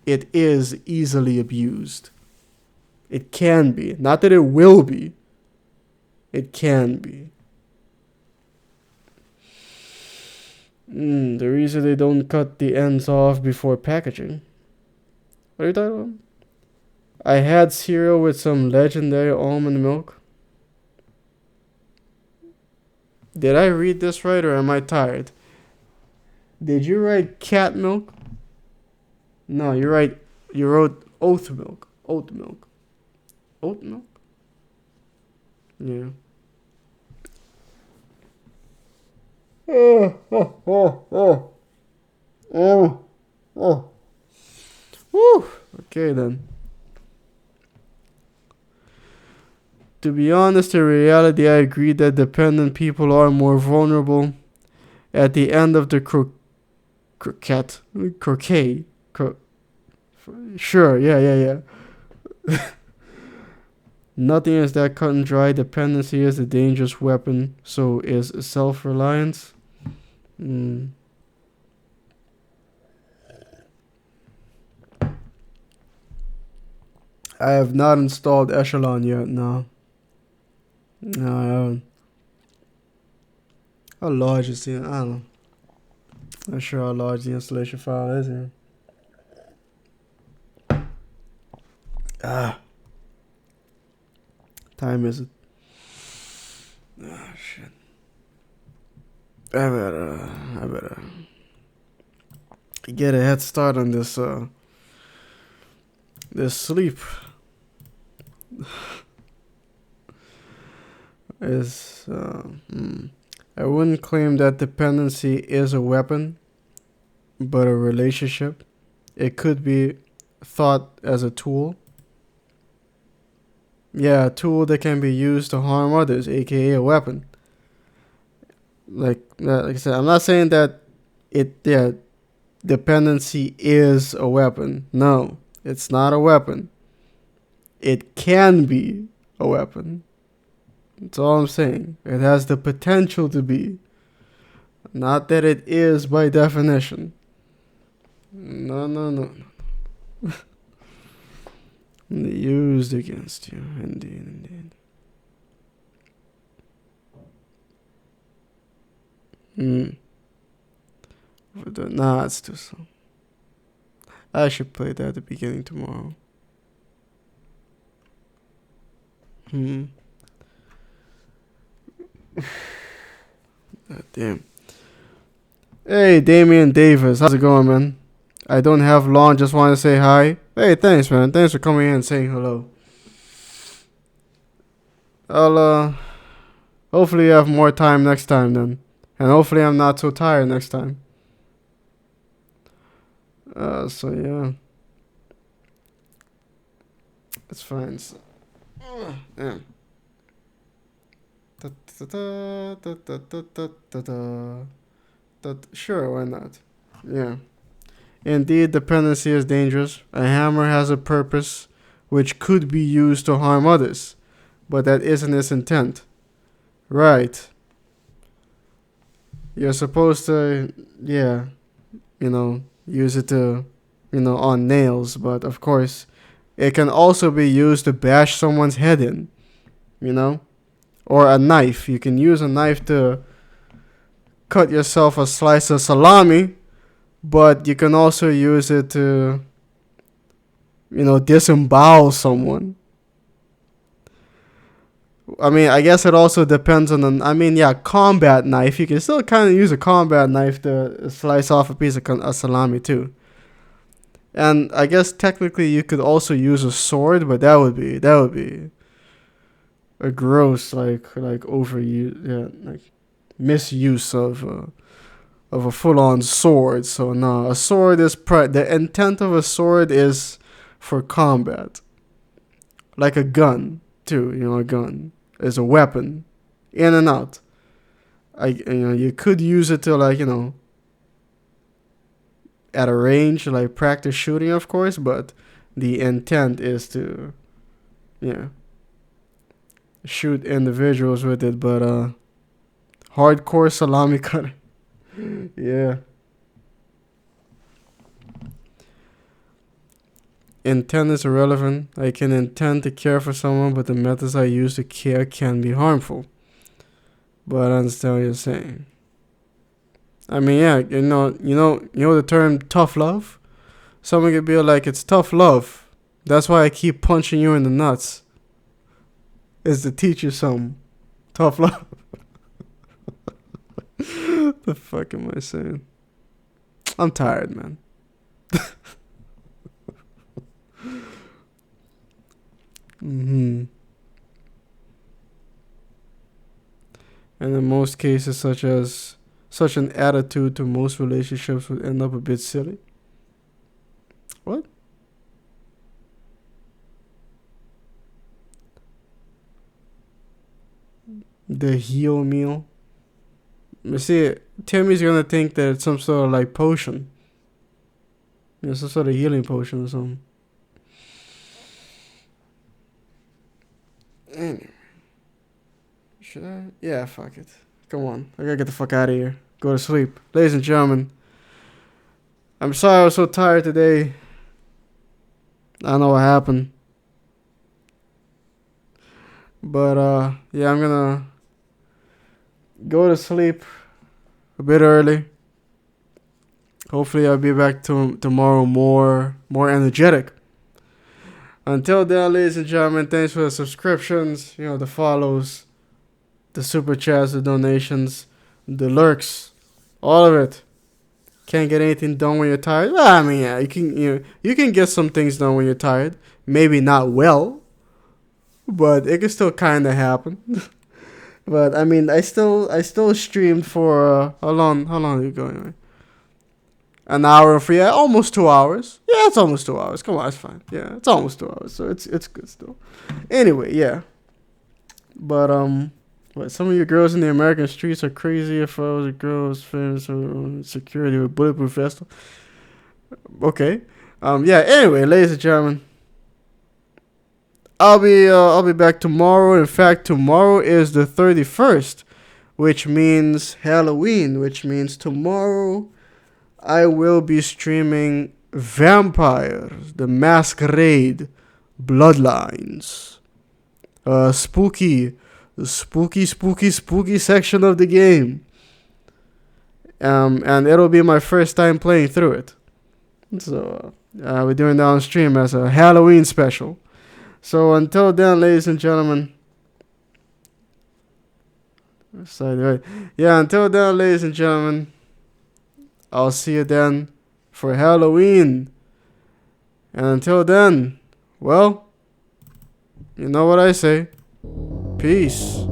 it is easily abused. It can be. Not that it will be. It can be. The reason they don't cut the ends off before packaging. What are you talking about? I had cereal with some legendary almond milk. Did I read this right, or am I tired? Did you write cat milk? No, you wrote oat milk. Oat milk. Oat milk? Yeah. Woo. Okay then. To be honest, in reality, I agree that dependent people are more vulnerable. At the end of the croquet. Sure, yeah. Nothing is that cut and dry. Dependency is a dangerous weapon. So is self-reliance. I have not installed Echelon yet, no. No, I haven't. How large is the... I don't know. Not sure how large the installation file is here. Time is it? Oh shit. I better get a head start on this this sleep. I wouldn't claim that dependency is a weapon, but a relationship. It could be thought as a tool. Yeah, a tool that can be used to harm others, aka a weapon. like I said, I'm not saying that dependency is a weapon. No, it's not a weapon. It can be a weapon. That's all I'm saying. It has the potential to be. Not that it is by definition. No. Used against you. Indeed. Nah, it's too slow. I should play that at the beginning tomorrow. Damn. Hey, Damian Davis. How's it going, man? I don't have long. Just want to say hi. Hey, thanks, man. Thanks for coming in and saying hello. I'll, hopefully you have more time next time then. And hopefully I'm not so tired next time. So yeah. It's fine. So, yeah. Sure, why not? Yeah. Indeed, dependency is dangerous. A hammer has a purpose which could be used to harm others, but that isn't its intent. Right. You're supposed to, use it to, on nails, but of course, it can also be used to bash someone's head in, or a knife. You can use a knife to cut yourself a slice of salami, but you can also use it to, disembowel someone. I mean, I guess it also depends on combat knife. You can still kind of use a combat knife to slice off a piece of salami too. And I guess technically you could also use a sword, but that would be a gross overuse, misuse of a full-on sword. So no, a sword is the intent of a sword is for combat, like a gun too. A gun is a weapon, in and out. You could use it to at a range, like practice shooting, of course, but the intent is to shoot individuals with it. But hardcore salami cutter. Yeah. Intent is irrelevant. I can intend to care for someone, but the methods I use to care can be harmful. But I understand what you're saying. I mean, yeah, you know the term tough love? Someone could be like, it's tough love. That's why I keep punching you in the nuts. Is to teach you some tough love. The fuck am I saying? I'm tired, man. And in most cases, such an attitude to most relationships would end up a bit silly. What? The heal meal. You see, Timmy's gonna think that it's some sort of potion. Some sort of healing potion or something. Anyway. Should I? Yeah, fuck it. Come on. I gotta get the fuck out of here. Go to sleep. Ladies and gentlemen, I'm sorry I was so tired today. I don't know what happened. But, yeah, I'm gonna go to sleep a bit early. Hopefully I'll be back tomorrow more energetic. Until then, ladies and gentlemen, thanks for the subscriptions, the follows, the super chats, the donations, the lurks, all of it. Can't get anything done when you're tired. Well, I mean, yeah, you can get some things done when you're tired. Maybe not well, but it can still kind of happen. But I mean, I still streamed for how long are you going? Anyway? An hour and 3, almost 2 hours. Yeah, it's almost 2 hours. Come on, it's fine. Yeah, it's almost 2 hours, so it's good still. Anyway, yeah. But What, some of you girls in the American streets are crazy. If I was a girl, I was famous security with bulletproof vest. Okay. Yeah, anyway, ladies and gentlemen, I'll be back tomorrow. In fact, tomorrow is the 31st, which means Halloween, which means tomorrow I will be streaming Vampires: The Masquerade Bloodlines. Spooky section of the game. And it'll be my first time playing through it. So we're doing that on stream as a Halloween special. So until then, ladies and gentlemen. Yeah, until then, ladies and gentlemen, I'll see you then for Halloween. And until then, well, you know what I say. Peace.